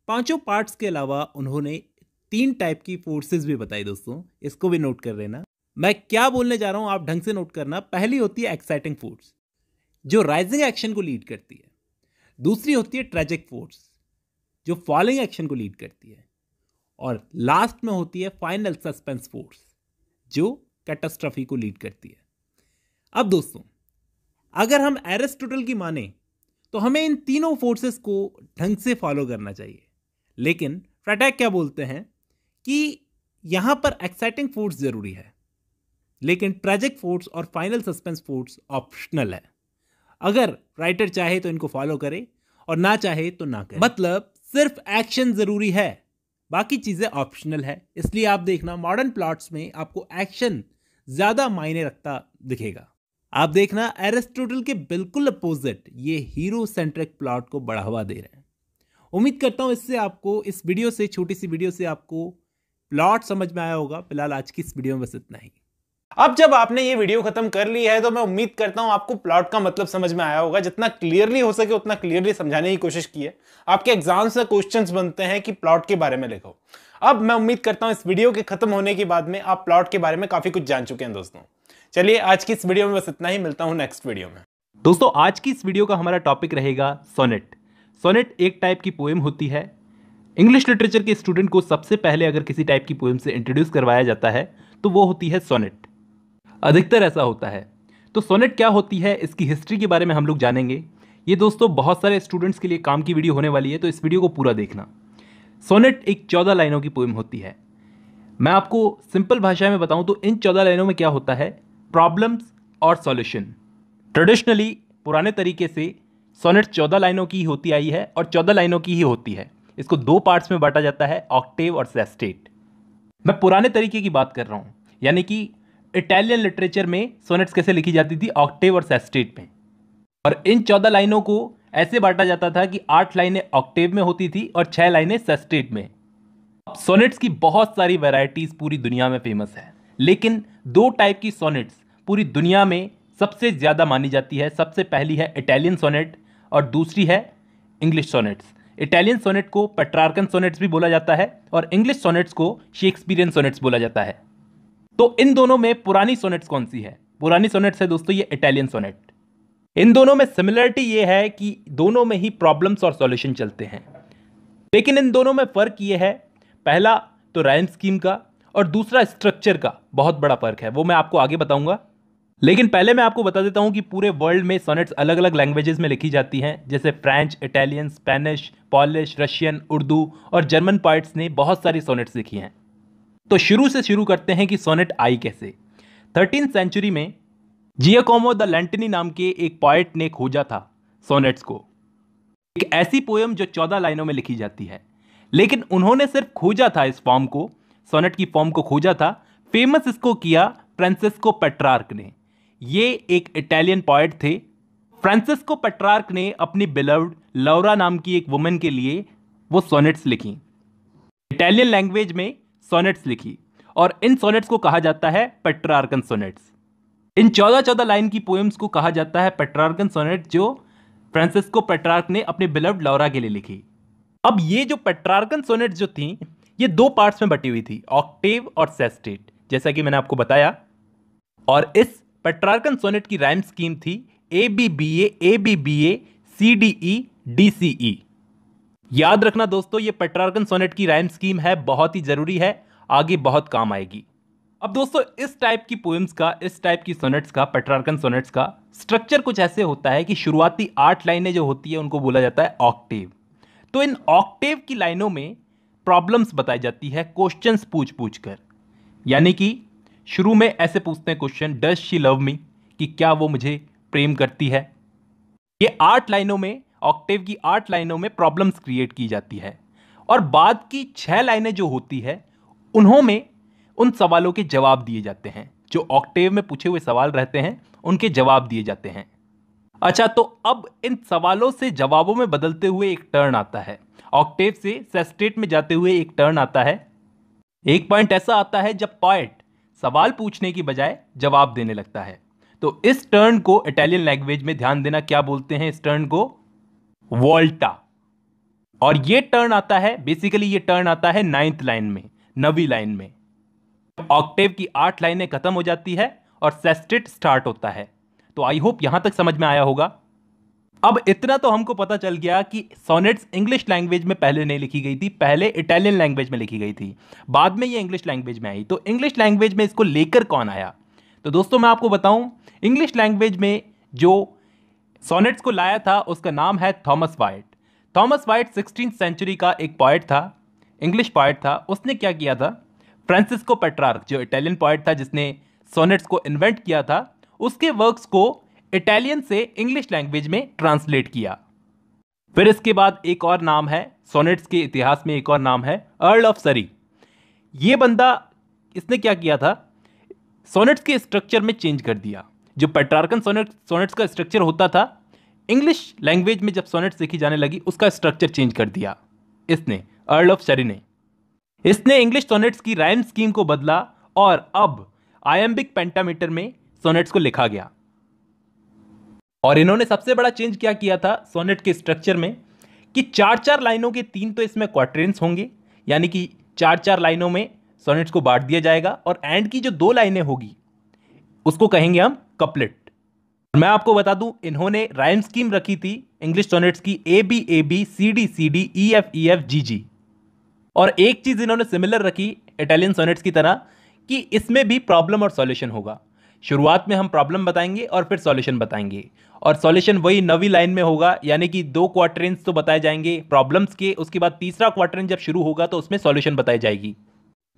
5 पार्ट्स के अलावा उन्होंने 3 टाइप की फोर्सेस भी बताई दोस्तों, इसको भी नोट कर लेना। मैं क्या बोलने जा रहा हूं आप ढंग से नोट करना। पहली होती है एक्साइटिंग फोर्स, जो राइजिंग एक्शन को लीड करती है। दूसरी होती है ट्रेजिक फोर्स, जो फॉलिंग एक्शन को लीड करती है। और लास्ट में होती है फाइनल सस्पेंस फोर्स, जो कैटास्ट्रॉफी को लीड करती है। अब दोस्तों, अगर हम एरिस्टोटल की माने तो हमें इन तीनों फोर्सेस को ढंग से फॉलो करना चाहिए। लेकिन फ्रैटाग क्या बोलते हैं कि यहां पर एक्साइटिंग फोर्स जरूरी है, लेकिन ट्रेजिक फोर्स और फाइनल सस्पेंस फोर्स ऑप्शनल है। अगर राइटर चाहे तो इनको फॉलो करे और ना चाहे तो ना करे। मतलब सिर्फ एक्शन जरूरी है, बाकी चीज़ें ऑप्शनल है, इसलिए आप देखना मॉडर्न प्लॉट्स में आपको एक्शन ज़्यादा मायने रखता दिखेगा। आप देखना एरिस्टोटल के बिल्कुल अपोजिट ये हीरो सेंट्रिक प्लॉट को बढ़ावा दे रहे हैं। उम्मीद करता हूँ इससे आपको, इस वीडियो से, छोटी सी वीडियो से आपको प्लॉट समझ में आया होगा। फिलहाल आज की इस वीडियो में बस इतना ही। अब जब आपने ये वीडियो खत्म कर ली है तो मैं उम्मीद करता हूं आपको प्लॉट का मतलब समझ में आया होगा। जितना क्लियरली हो सके उतना क्लियरली समझाने की कोशिश की है। आपके एग्जाम्स में क्वेश्चंस बनते हैं कि प्लॉट के बारे में लिखो। अब मैं उम्मीद करता हूं इस वीडियो के खत्म होने के बाद में आप प्लॉट के बारे में काफी कुछ जान चुके हैं दोस्तों। चलिए आज की इस वीडियो में बस इतना ही, मिलता हूं नेक्स्ट वीडियो में। दोस्तों आज की इस वीडियो का हमारा टॉपिक रहेगा सोनेट। सोनेट एक टाइप की पोएम होती है। इंग्लिश लिटरेचर के स्टूडेंट को सबसे पहले अगर किसी टाइप की पोएम से इंट्रोड्यूस करवाया जाता है तो वो होती है सोनेट। अधिकतर ऐसा होता है। तो सोनेट क्या होती है, इसकी हिस्ट्री के बारे में हम लोग जानेंगे। ये दोस्तों बहुत सारे स्टूडेंट्स के लिए काम की वीडियो होने वाली है, तो इस वीडियो को पूरा देखना। सोनेट एक 14 लाइनों की पोएम होती है। मैं आपको सिंपल भाषा में बताऊं तो इन 14 लाइनों में क्या होता है, प्रॉब्लम्स और सॉल्यूशन। ट्रेडिशनली पुराने तरीके से सोनेट 14 लाइनों की ही होती आई है और 14 लाइनों की ही होती है। इसको दो पार्ट्स में बांटा जाता है, ऑक्टेव और सेस्टेट। मैं पुराने तरीके की बात कर रहा हूं, यानी कि इटालियन लिटरेचर में सोनेट्स कैसे लिखी जाती थी, ऑक्टेव और सेस्टेट में। और इन 14 लाइनों को ऐसे बांटा जाता था कि 8 लाइनें ऑक्टेव में होती थी और 6 लाइनें सेस्टेट में। अब सोनेट्स की बहुत सारी वैरायटीज पूरी दुनिया में फेमस है, लेकिन दो टाइप की सोनेट्स पूरी दुनिया में सबसे ज्यादा मानी जाती है। सबसे पहली है इटालियन सोनेट और दूसरी है इंग्लिश सोनेट्स। इटालियन सोनेट को पेट्रार्कन सोनेट्स भी बोला जाता है और इंग्लिश सोनेट्स को शेक्सपियरियन सोनेट्स बोला जाता है। तो इन दोनों में पुरानी सोनेट्स कौन सी है? पुरानी सोनेट्स है दोस्तों ये इटालियन सोनेट। इन दोनों में सिमिलरिटी ये है कि दोनों में ही प्रॉब्लम्स और सॉल्यूशन चलते हैं, लेकिन इन दोनों में फर्क ये है, पहला तो राइम स्कीम का और दूसरा स्ट्रक्चर का बहुत बड़ा फर्क है, वो मैं आपको आगे बताऊंगा। लेकिन पहले मैं आपको बता देता हूं कि पूरे वर्ल्ड में सोनेट्स अलग अलग लैंग्वेजेस में लिखी जाती हैं, जैसे French, Italian, Spanish, polish, Russian, Urdu और जर्मन पोएट्स ने बहुत सारी सोनेट्स लिखी हैं। तो शुरू से शुरू करते हैं कि सोनेट आई कैसे। 13th सेंचुरी में जियाकोमो द लैंटिनी नाम के एक पोएट ने खोजा था सोनेट्स को, एक ऐसी पोएम जो 14 लाइनों में लिखी जाती है। लेकिन उन्होंने सिर्फ खोजा था इस फॉर्म को, सोनेट की फॉर्म को खोजा था। फेमस इसको किया फ्रांसिस्को पेट्रार्क ने। ये एक इटालियन पोएट थे। फ्रांसिस्को पेट्रार्क ने अपनी बिलव्ड लौरा नाम की एक वुमेन के लिए वो सोनेट्स लिखी, इटालियन लैंग्वेज में सोनेट्स लिखी, और इन सोनेट्स को कहा जाता है पेट्रार्कन सोनेट्स। इन 14 लाइन की पोएम्स को कहा जाता है पेट्रार्कन सोनेट, जो फ्रांसिस्को पेट्रार्क ने अपने बिलव्ड लौरा के लिए लिखी। अब ये जो पेट्रार्कन सोनेट्स जो थी, ये दो पार्ट्स में बटी हुई थी, ऑक्टेव और सेस्टेट, जैसा कि मैंने आपको बताया। और इस पेट्रार्कन सोनेट की राइम स्कीम थी ABBA ABBA CDE DCE। याद रखना दोस्तों, ये पेट्रार्कन सोनेट की राइम स्कीम है, बहुत ही जरूरी है, आगे बहुत काम आएगी। अब दोस्तों इस टाइप की पोएम्स का, इस टाइप की सोनेट्स का, पेट्रार्कन सोनेट्स का स्ट्रक्चर कुछ ऐसे होता है कि शुरुआती 8 लाइनें जो होती है उनको बोला जाता है ऑक्टेव। तो इन ऑक्टेव की लाइनों में प्रॉब्लम्स बताई जाती है, क्वेश्चंस पूछ पूछ कर। यानी कि शुरू में ऐसे पूछते हैं question, does she love me, कि क्या वो मुझे प्रेम करती है। ये 8 लाइनों में, ऑक्टेव की 8 लाइनों में प्रॉब्लम्स क्रिएट की जाती है, और बाद की 6 लाइनें जो होती है उन्होंने उन सवालों के जवाब दिए जाते हैं। जो ऑक्टेव में पूछे हुए सवाल रहते हैं उनके जवाब दिए जाते हैं। अच्छा, तो अब इन सवालों से जवाबों में बदलते हुए एक टर्न आता है, ऑक्टेव से सेस्टेट में जाते हुए एक टर्न आता है। एक पॉइंट ऐसा आता है जब पोएट सवाल पूछने की बजाय जवाब देने लगता है। तो इस टर्न को इटालियन लैंग्वेज में, ध्यान देना क्या बोलते हैं इस टर्न को, वोल्टा। और ये टर्न आता है, बेसिकली ये टर्न आता है 9th लाइन में, 9वीं लाइन में। ऑक्टेव की 8 लाइनें खत्म हो जाती है और सेस्टेट स्टार्ट होता है। तो आई होप यहां तक समझ में आया होगा। अब इतना तो हमको पता चल गया कि सोनेट्स इंग्लिश लैंग्वेज में पहले नहीं लिखी गई थी, पहले इटालियन लैंग्वेज में लिखी गई थी, बाद में ये इंग्लिश लैंग्वेज में आई। तो इंग्लिश लैंग्वेज में इसको लेकर कौन आया? तो दोस्तों मैं आपको बताऊं, इंग्लिश लैंग्वेज में जो सोनेट्स को लाया था उसका नाम है Thomas Wyatt. Thomas Wyatt 16th century का एक पोएट था, इंग्लिश पोएट था। उसने क्या किया था, फ्रांसिस्को पेट्रार्क जो इटालियन पोएट था जिसने सोनेट्स को इन्वेंट किया था, उसके वर्क्स को इटालियन से इंग्लिश लैंग्वेज में ट्रांसलेट किया। फिर इसके बाद एक और नाम है सोनेट्स के इतिहास में, एक और नाम है अर्ल ऑफ सरी। ये बंदा, इसने क्या किया था, सोनेट्स के स्ट्रक्चर में चेंज कर दिया। जो पेट्रार्कन सोनेट्स का स्ट्रक्चर होता था, इंग्लिश लैंग्वेज में जब सोनेट्स लिखी जाने लगी उसका स्ट्रक्चर चेंज कर दिया इसने, अर्ल ऑफ सरी ने। इसने इंग्लिश सोनेट्स की राइम स्कीम को बदला और अब आयम्बिक पेंटामीटर में सोनेट्स को लिखा गया। और इन्होंने सबसे बड़ा चेंज क्या किया था सोनेट के स्ट्रक्चर में, कि 4-4 लाइनों के 3 तो इसमें क्वार्टरेंस होंगे, यानी कि 4-4 लाइनों में सोनेट्स को बांट दिया जाएगा, और एंड की जो 2 लाइनें होगी उसको कहेंगे हम कपलेट। मैं आपको बता दूं, इन्होंने राइम स्कीम रखी थी इंग्लिश सोनेट्स की AB CD CD EF EF GG। और एक चीज इन्होंने सिमिलर रखी इटालियन सोनेट्स की तरह, कि इसमें भी प्रॉब्लम और सॉल्यूशन होगा। शुरुआत में हम प्रॉब्लम बताएंगे और फिर सॉल्यूशन बताएंगे, और सॉल्यूशन वही 9वीं लाइन में होगा, यानी कि 2 क्वार्टरेंस तो बताए जाएंगे प्रॉब्लम्स के, उसके बाद तीसरा क्वार्टरेंस जब शुरू होगा तो उसमें सॉल्यूशन बताई जाएगी।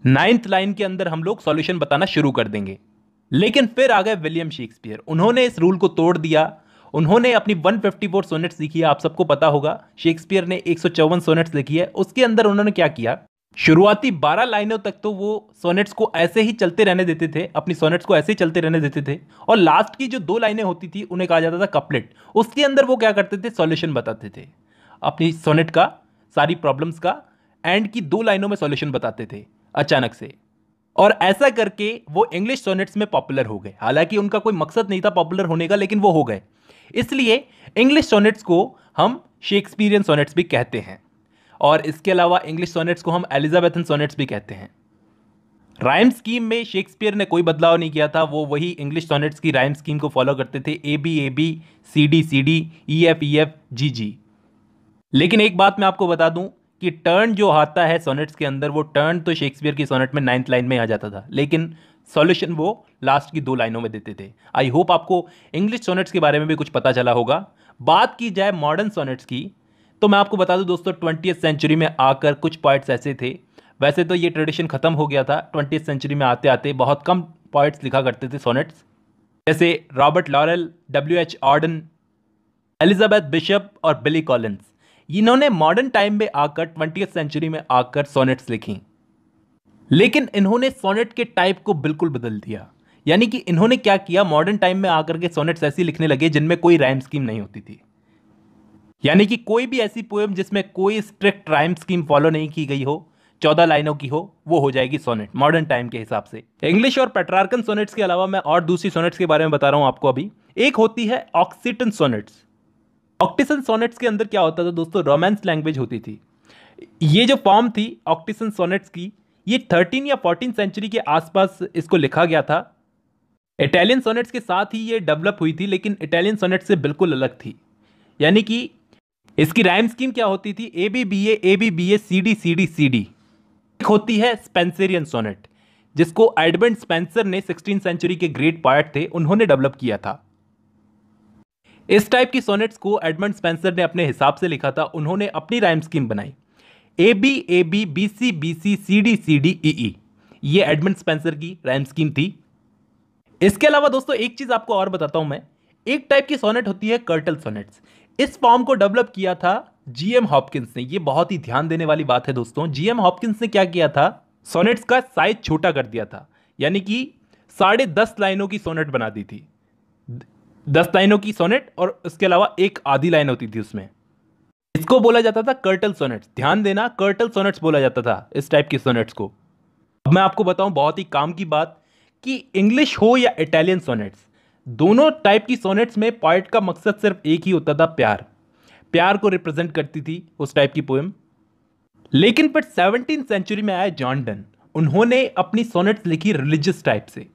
9th लाइन के अंदर हम लोग सॉल्यूशन बताना शुरू कर देंगे। लेकिन फिर आ गए विलियम शेक्सपियर, उन्होंने इस रूल को तोड़ दिया। उन्होंने अपनी 154 सोनेट्स लिखी है, आप सबको पता होगा शेक्सपियर ने 154 सोनेट्स लिखी है। उसके अंदर उन्होंने क्या किया, शुरुआती 12 लाइनों तक तो वो सोनेट्स को ऐसे ही चलते रहने देते थे, अपनी सोनेट्स को ऐसे ही चलते रहने देते थे, और लास्ट की जो 2 लाइनें होती थी उन्हें कहा जाता था कपलेट। उसके अंदर वो क्या करते थे, सॉल्यूशन बताते थे अपनी सोनेट का, सारी प्रॉब्लम्स का एंड की 2 लाइनों में सॉल्यूशन बताते थे अचानक से। और ऐसा करके वो इंग्लिश सोनेट्स में पॉपुलर हो गए। हालांकि उनका कोई मकसद नहीं था पॉपुलर होने का, लेकिन वो हो गए। इसलिए इंग्लिश सोनेट्स को हम शेक्सपियरियन सोनेट्स भी कहते हैं, और इसके अलावा इंग्लिश सोनेट्स को हम एलिजाबेथन सोनेट्स भी कहते हैं। राइम स्कीम में शेक्सपियर ने कोई बदलाव नहीं किया था, वो वही इंग्लिश सोनेट्स की राइम स्कीम को फॉलो करते थे, AB CD CD EF EF GG। लेकिन एक बात मैं आपको बता दूं कि टर्न जो आता है सोनेट्स के अंदर, वो टर्न तो शेक्सपियर की सोनेट में 9th लाइन में आ जाता था, लेकिन सॉल्यूशन वो लास्ट की 2 लाइनों में देते थे। आई होप आपको इंग्लिश सोनेट्स के बारे में भी कुछ पता चला होगा। बात की जाए मॉडर्न सोनेट्स की, तो मैं आपको बता दूं दोस्तों, 20th सेंचुरी में आकर कुछ पोइट्स ऐसे थे, वैसे तो ये ट्रेडिशन खत्म हो गया था 20th सेंचुरी में आते आते, बहुत कम पोइट्स लिखा करते थे सोनेट्स, जैसे Robert Lowell, WH Auden, Elizabeth Bishop और बिली कॉलिंस। इन्होंने मॉडर्न टाइम में आकर 20th सेंचुरी में आकर सोनेट्स लिखी, लेकिन इन्होंने सोनेट के टाइप को बिल्कुल बदल दिया। यानी कि इन्होंने क्या किया, मॉडर्न टाइम में आकर के सोनेट्स ऐसी लिखने लगे जिनमें कोई राइम स्कीम नहीं होती थी। यानी कि कोई भी ऐसी पोएम जिसमें कोई स्ट्रिक्ट राइम स्कीम फॉलो नहीं की गई हो, 14 लाइनों की हो, वो हो जाएगी सोनेट मॉडर्न टाइम के हिसाब से। इंग्लिश और पेट्रार्कन सोनेट्स के अलावा मैं और दूसरी सोनेट्स के बारे में बता रहा हूं आपको अभी। एक होती है ऑक्सीटन सोनेट्स। ऑक्टिसन सोनेट्स के अंदर क्या होता था दोस्तों, रोमांस लैंग्वेज होती थी। ये जो फॉर्म थी ऑक्टिसन सोनेट्स की, ये 13 या 14 सेंचुरी के आसपास इसको लिखा गया था। इटालियन सोनेट्स के साथ ही ये डेवलप हुई थी, लेकिन इटालियन सोनेट्स से बिल्कुल अलग थी। यानी कि इसकी राइम स्कीम क्या होती थी, ABBA CD CD CD। एक होती है स्पेंसरियन सोनेट, जिसको एडमंड स्पेंसर ने 16th सेंचुरी के ग्रेट पोएट थे, उन्होंने डेवलप किया था। इस टाइप की सोनेट्स को एडमंड स्पेंसर ने अपने हिसाब से लिखा था, उन्होंने अपनी राइम स्कीम बनाई, AB BC CD CD EE। ये एडमंड स्पेंसर की राइम स्कीम थी। इसके अलावा दोस्तों एक चीज आपको और बताता हूं मैं, एक टाइप की सोनेट होती है कर्टल सोनेट्स। इस फॉर्म को डेवलप किया था GM हॉपकिंस ने। ये बहुत ही ध्यान देने वाली बात है दोस्तों। GM हॉपकिंस ने क्या किया था, सोनेट्स का साइज छोटा कर दिया था, यानी कि 10.5 लाइनों की सोनेट बना दी थी। 10 लाइनों की सोनेट और उसके अलावा एक आधी लाइन होती थी उसमें। इसको बोला जाता था कर्टल सोनेट्स। ध्यान देना, कर्टल सोनेट्स बोला जाता था इस टाइप की सोनेट्स को। अब मैं आपको बताऊं बहुत ही काम की बात, कि इंग्लिश हो या इटालियन सोनेट्स, दोनों टाइप की सोनेट्स में पोएट का मकसद सिर्फ एक ही होता था, प्यार। प्यार को रिप्रेजेंट करती थी उस टाइप की पोएम। लेकिन फिर 17th सेंचुरी में आया जॉन डन। उन्होंने अपनी सोनेट्स लिखी रिलीजियस टाइप से,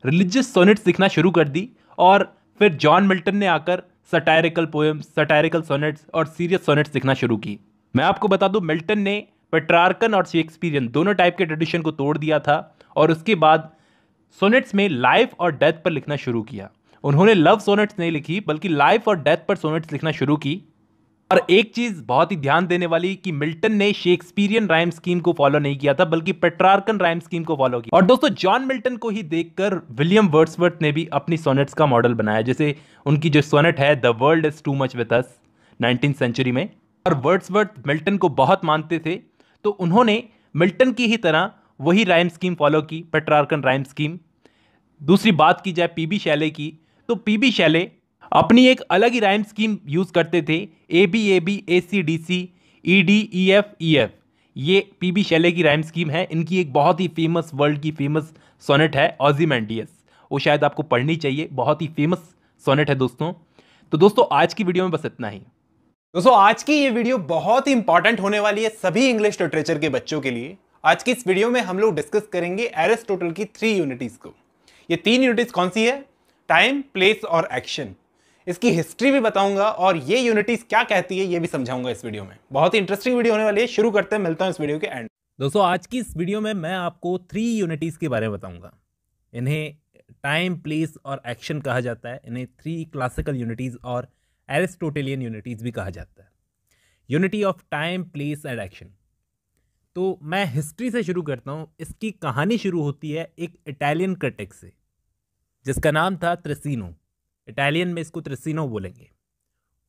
रिलीजियस सोनेट्स लिखना शुरू कर दी। और फिर जॉन मिल्टन ने आकर सटायरिकल पोएम्स, सटायरिकल सोनेट्स और सीरियस सोनेट्स लिखना शुरू की। मैं आपको बता दूं, मिल्टन ने पेट्रार्कन और शेक्सपियरियन दोनों टाइप के ट्रेडिशन को तोड़ दिया था, और उसके बाद सोनेट्स में लाइफ और डेथ पर लिखना शुरू किया। उन्होंने लव सोनेट्स नहीं लिखी, बल्कि लाइफ और डेथ पर सोनेट्स लिखना शुरू की। और एक चीज बहुत ही ध्यान देने वाली, कि मिल्टन ने शेक्सपियरियन राइम स्कीम को फॉलो नहीं किया था, बल्कि पेट्रार्कन राइम स्कीम को फॉलो किया। और दोस्तों जॉन मिल्टन को ही देखकर विलियम वर्ड्सवर्थ ने भी अपनी सोनेट्स का मॉडल बनाया। जैसे उनकी जो सोनेट है the world is too much with us, 19th century में, और वर्ड्सवर्थ मिल्टन को बहुत मानते थे, तो उन्होंने मिल्टन की ही तरह वही राइम स्कीम फॉलो की, पेट्रार्कन राइम स्कीम। दूसरी बात की जाए पीबी शैले की, तो पीबी शैले अपनी एक अलग ही राइम स्कीम यूज करते थे, ABAB ACDC EDEFEF। ये पीबी शैले की राइम स्कीम है। इनकी एक बहुत ही फेमस, वर्ल्ड की फेमस सोनेट है ओzymandias, वो शायद आपको पढ़नी चाहिए, बहुत ही फेमस सोनेट है दोस्तों। तो दोस्तों आज की वीडियो में बस इतना ही। दोस्तों आज की ये वीडियो बहुत ही इंपॉर्टेंट होने वाली है सभी इंग्लिश लिटरेचर के बच्चों के लिए। आज की इस वीडियो में हम लोग डिस्कस करेंगे एरिस्टोटल की 3 यूनिटीज को। ये 3 यूनिटीज कौन सी है? टाइम, प्लेस और एक्शन। इसकी हिस्ट्री भी बताऊंगा और ये यूनिटीज क्या कहती है ये भी समझाऊंगा इस वीडियो में। बहुत ही इंटरेस्टिंग वीडियो होने वाली है। शुरू करते हैं, मिलता हूं इस वीडियो के एंड। दोस्तों आज की इस वीडियो में मैं आपको 3 यूनिटीज़ के बारे में बताऊंगा। इन्हें टाइम, प्लेस और एक्शन कहा जाता है। इन्हें 3 क्लासिकल यूनिटीज़ और एरिस्टोटेलियन यूनिटीज़ भी कहा जाता है। Unity of time, place and action. तो मैं हिस्ट्री से शुरू करता हूँ। इसकी कहानी शुरू होती है एक इटालियन क्रिटिक से जिसका नाम था त्रिसिनो। इटालियन में इसको त्रिसिनो बोलेंगे।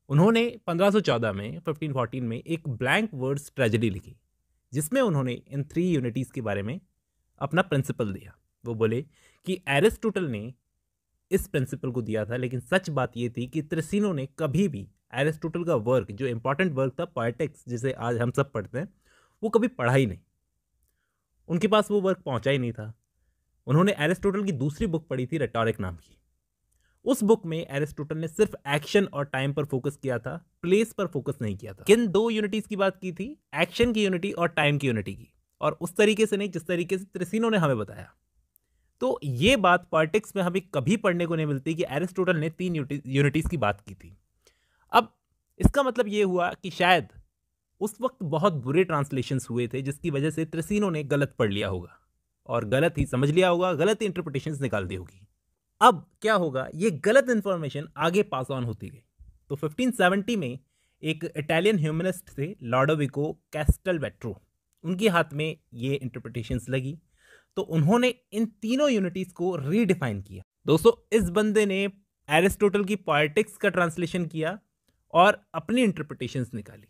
उन्होंने 1514 में 1514 में एक ब्लैंक वर्ड्स ट्रेजेडी लिखी जिसमें उन्होंने इन 3 यूनिटीज़ के बारे में अपना प्रिंसिपल दिया। वो बोले कि एरिस्टोटल ने इस प्रिंसिपल को दिया था, लेकिन सच बात ये थी कि त्रिसिनो ने कभी भी एरिस्टोटल का वर्क, जो इंपॉर्टेंट वर्क था पोएटिक्स जिसे आज हम सब पढ़ते हैं, वो कभी पढ़ा ही नहीं। उनके पास वो वर्क पहुंचा ही नहीं था। उन्होंने एरिस्टोटल की दूसरी बुक पढ़ी थी, रेटोरिक नाम की। उस बुक में एरिस्टोटल ने सिर्फ एक्शन और टाइम पर फोकस किया था, प्लेस पर फोकस नहीं किया था। किन 2 यूनिटीज की बात की थी? एक्शन की यूनिटी और टाइम की यूनिटी की, और उस तरीके से नहीं जिस तरीके से त्रिसिनो ने हमें बताया। तो ये बात पॉलिटिक्स में हमें कभी पढ़ने को नहीं मिलती कि एरिस्टोटल ने 3 यूनिटीज की बात की थी। अब इसका मतलब ये हुआ कि शायद उस वक्त बहुत बुरे ट्रांसलेशंस हुए थे जिसकी वजह से त्रिसिनो ने गलत पढ़ लिया होगा और गलत ही समझ लिया होगा, गलत इंटरप्रिटेशंस निकाल दी होगी। अब क्या होगा, ये गलत इंफॉर्मेशन आगे पास ऑन होती गई। तो 1570 में एक इटालियन ह्यूमनिस्ट थे, लॉडोविको कैस्टेलवेट्रो, उनके हाथ में ये इंटरप्रिटेशंस लगी। तो उन्होंने इन तीनों यूनिटीज को रीडिफाइन किया। दोस्तों इस बंदे ने एरिस्टोटल की पॉलिटिक्स का ट्रांसलेशन किया और अपनी इंटरप्रिटेशंस निकाली।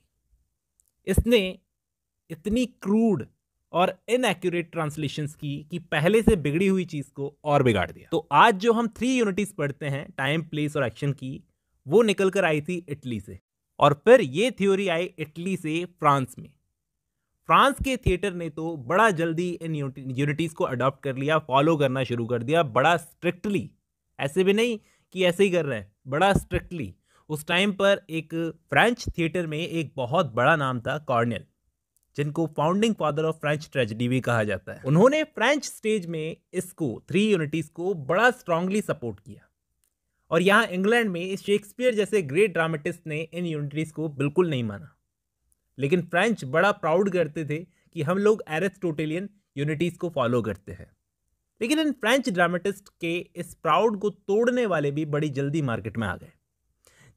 इसने इतनी क्रूड और इनएक्यूरेट ट्रांसलेशंस की कि पहले से बिगड़ी हुई चीज को और बिगाड़ दिया। तो आज जो हम 3 यूनिटीज पढ़ते हैं, टाइम, प्लेस और एक्शन की, वो निकल कर आई थी इटली से, और फिर ये थ्योरी आई इटली से फ्रांस में। फ्रांस के थिएटर ने तो बड़ा जल्दी इन यूनिटीज को अडॉप्ट कर लिया, फॉलो करना शुरू कर दिया, बड़ा स्ट्रिक्टली। ऐसे भी नहीं कि ऐसे ही कर रहे हैं, बड़ा स्ट्रिक्टली। उस टाइम पर एक फ्रेंच थिएटर में एक बहुत बड़ा नाम था, कॉर्नेल, जिनको founding father of French tragedy भी कहा जाता है। उन्होंने फ्रेंच स्टेज में इसको 3 यूनिटीज को बड़ा स्ट्रांगली सपोर्ट किया। और यहाँ इंग्लैंड में शेक्सपियर जैसे ग्रेट ड्रामेटिस्ट ने इन यूनिटीज को बिल्कुल नहीं माना, लेकिन फ्रेंच बड़ा प्राउड करते थे कि हम लोग एरिस्टोटेलियन यूनिटीज को फॉलो करते हैं। लेकिन इन फ्रेंच ड्रामेटिस्ट के इस प्राउड को तोड़ने वाले भी बड़ी जल्दी मार्केट में आ गए,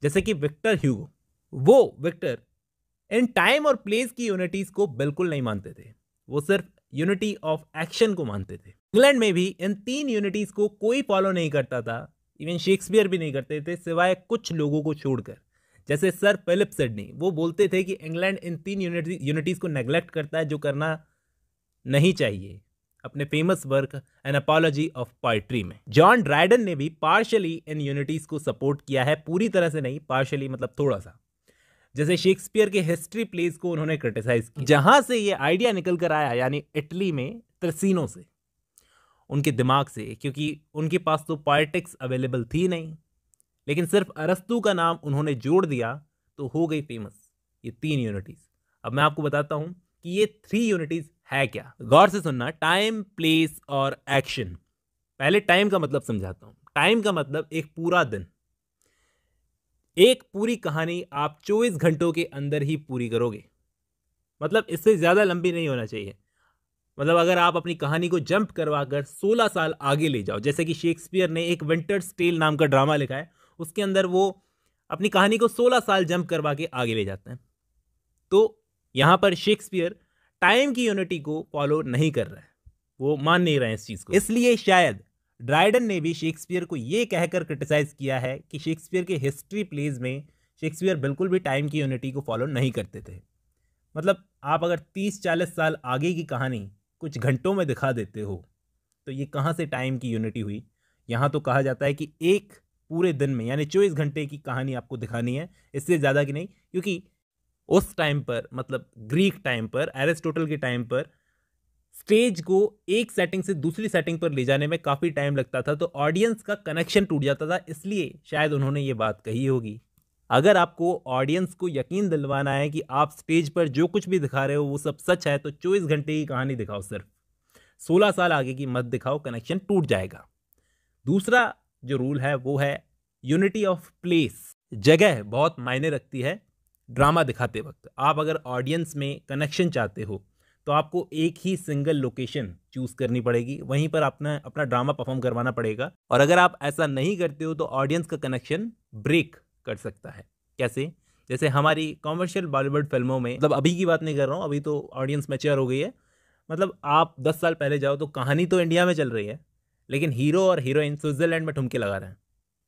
जैसे कि विक्टर ह्यूगो। वो विक्टर इन टाइम और प्लेस की यूनिटीज को बिल्कुल नहीं मानते थे, वो सिर्फ यूनिटी ऑफ एक्शन को मानते थे। इंग्लैंड में भी इन 3 यूनिटीज को कोई फॉलो नहीं करता था, इवन शेक्सपियर भी नहीं करते थे, सिवाय कुछ लोगों को छोड़कर, जैसे सर फिलिप सिडनी। वो बोलते थे कि इंग्लैंड इन 3 यूनिटीज को नेग्लेक्ट करता है, जो करना नहीं चाहिए, अपने famous work N apology of poetry में। जॉन ड्राइडन ने भी पार्शली इन यूनिटीज को सपोर्ट किया है, पूरी तरह से नहीं, पार्शली मतलब थोड़ा सा। जैसे शेक्सपियर के हिस्ट्री प्लेस को उन्होंने क्रिटिसाइज किया, जहां से ये आइडिया निकल कर आया, यानी इटली में त्रिसिनो से, उनके दिमाग से, क्योंकि उनके पास तो पॉलिटिक्स अवेलेबल थी नहीं। लेकिन सिर्फ अरस्तू का नाम उन्होंने जोड़ दिया तो हो गई फेमस ये 3 यूनिटीज। अब मैं आपको बताता हूं कि ये 3 यूनिटीज है क्या। गौर से सुनना, टाइम, प्लेस और एक्शन। पहले टाइम का मतलब समझाता हूं। टाइम का मतलब एक पूरा दिन, एक पूरी कहानी आप 24 घंटों के अंदर ही पूरी करोगे। मतलब इससे ज़्यादा लंबी नहीं होना चाहिए। मतलब अगर आप अपनी कहानी को जंप करवा कर 16 साल आगे ले जाओ, जैसे कि शेक्सपियर ने एक विंटर्स टेल नाम का ड्रामा लिखा है, उसके अंदर वो अपनी कहानी को 16 साल जंप करवा के आगे ले जाते हैं। तो यहाँ पर शेक्सपियर टाइम की यूनिटी को फॉलो नहीं कर रहा है, वो मान नहीं रहे हैं इस चीज़ को। इसलिए शायद ड्राइडन ने भी शेक्सपियर को ये कहकर क्रिटिसाइज किया है कि शेक्सपियर के हिस्ट्री प्लेज में शेक्सपियर बिल्कुल भी टाइम की यूनिटी को फॉलो नहीं करते थे। मतलब आप अगर 30-40 साल आगे की कहानी कुछ घंटों में दिखा देते हो तो ये कहाँ से टाइम की यूनिटी हुई। यहाँ तो कहा जाता है कि एक पूरे दिन में यानी 24 घंटे की कहानी आपको दिखानी है, इससे ज़्यादा की नहीं, क्योंकि उस टाइम पर मतलब ग्रीक टाइम पर, एरिस्टोटल के टाइम पर स्टेज को एक सेटिंग से दूसरी सेटिंग पर ले जाने में काफ़ी टाइम लगता था, तो ऑडियंस का कनेक्शन टूट जाता था, इसलिए शायद उन्होंने ये बात कही होगी। अगर आपको ऑडियंस को यकीन दिलवाना है कि आप स्टेज पर जो कुछ भी दिखा रहे हो वो सब सच है, तो 24 घंटे की कहानी दिखाओ, सिर्फ 16 साल आगे की मत दिखाओ, कनेक्शन टूट जाएगा। दूसरा जो रूल है वो है यूनिटी ऑफ प्लेस। जगह बहुत मायने रखती है ड्रामा दिखाते वक्त। आप अगर ऑडियंस में कनेक्शन चाहते हो तो आपको एक ही सिंगल लोकेशन चूज़ करनी पड़ेगी, वहीं पर अपना ड्रामा परफॉर्म करवाना पड़ेगा। और अगर आप ऐसा नहीं करते हो तो ऑडियंस का कनेक्शन ब्रेक कर सकता है। कैसे? जैसे हमारी कॉमर्शियल बॉलीवुड फिल्मों में, मतलब अभी की बात नहीं कर रहा हूँ, अभी तो ऑडियंस मैच्योर हो गई है, मतलब आप 10 साल पहले जाओ तो कहानी तो इंडिया में चल रही है लेकिन हीरो और हीरोइन स्विट्जरलैंड में ठुमके लगा रहे हैं,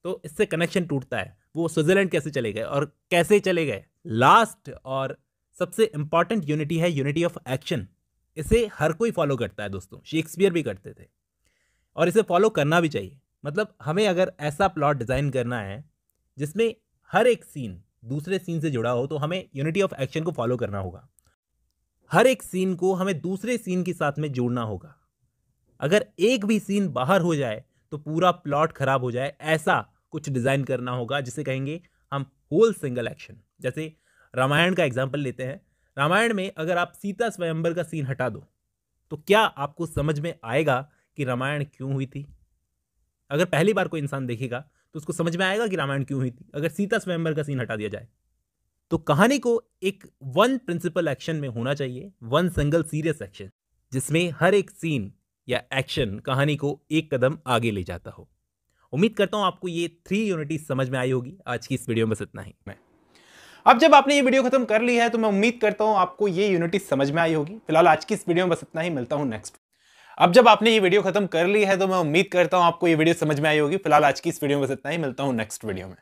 तो इससे कनेक्शन टूटता है। वो स्विट्जरलैंड कैसे चले गए और कैसे चले गए? लास्ट और सबसे इंपॉर्टेंट यूनिटी है यूनिटी ऑफ एक्शन। इसे हर कोई फॉलो करता है दोस्तों, शेक्सपियर भी करते थे और इसे फॉलो करना भी चाहिए। मतलब हमें अगर ऐसा प्लॉट डिज़ाइन करना है जिसमें हर एक सीन दूसरे सीन से जुड़ा हो तो हमें यूनिटी ऑफ एक्शन को फॉलो करना होगा। हर एक सीन को हमें दूसरे सीन के साथ में जोड़ना होगा। अगर एक भी सीन बाहर हो जाए तो पूरा प्लॉट खराब हो जाए, ऐसा कुछ डिज़ाइन करना होगा जिसे कहेंगे हम होल सिंगल एक्शन। जैसे रामायण का एग्जाम्पल लेते हैं। रामायण में अगर आप सीता स्वयंवर का सीन हटा दो तो क्या आपको समझ में आएगा कि रामायण क्यों हुई थी? अगर पहली बार कोई इंसान देखेगा तो उसको समझ में आएगा कि रामायण क्यों हुई थी अगर सीता स्वयंवर का सीन हटा दिया जाए। तो कहानी को एक वन प्रिंसिपल एक्शन में होना चाहिए, वन सिंगल सीरियस एक्शन, जिसमें हर एक सीन या एक्शन कहानी को एक कदम आगे ले जाता हो। उम्मीद करता हूं आपको ये 3 यूनिटी समझ में आई होगी। आज की इस वीडियो में बस इतना ही। अब जब आपने ये वीडियो खत्म कर ली है तो मैं उम्मीद करता हूं आपको ये यूनिटी समझ में आई होगी। फिलहाल आज की इस वीडियो में बस इतना ही, मिलता हूं नेक्स्ट। अब जब आपने ये वीडियो खत्म कर ली है तो मैं उम्मीद करता हूं आपको ये वीडियो समझ में आई होगी। फिलहाल आज की इस वीडियो में बस इतना ही, मिलता हूं नेक्स्ट वीडियो में।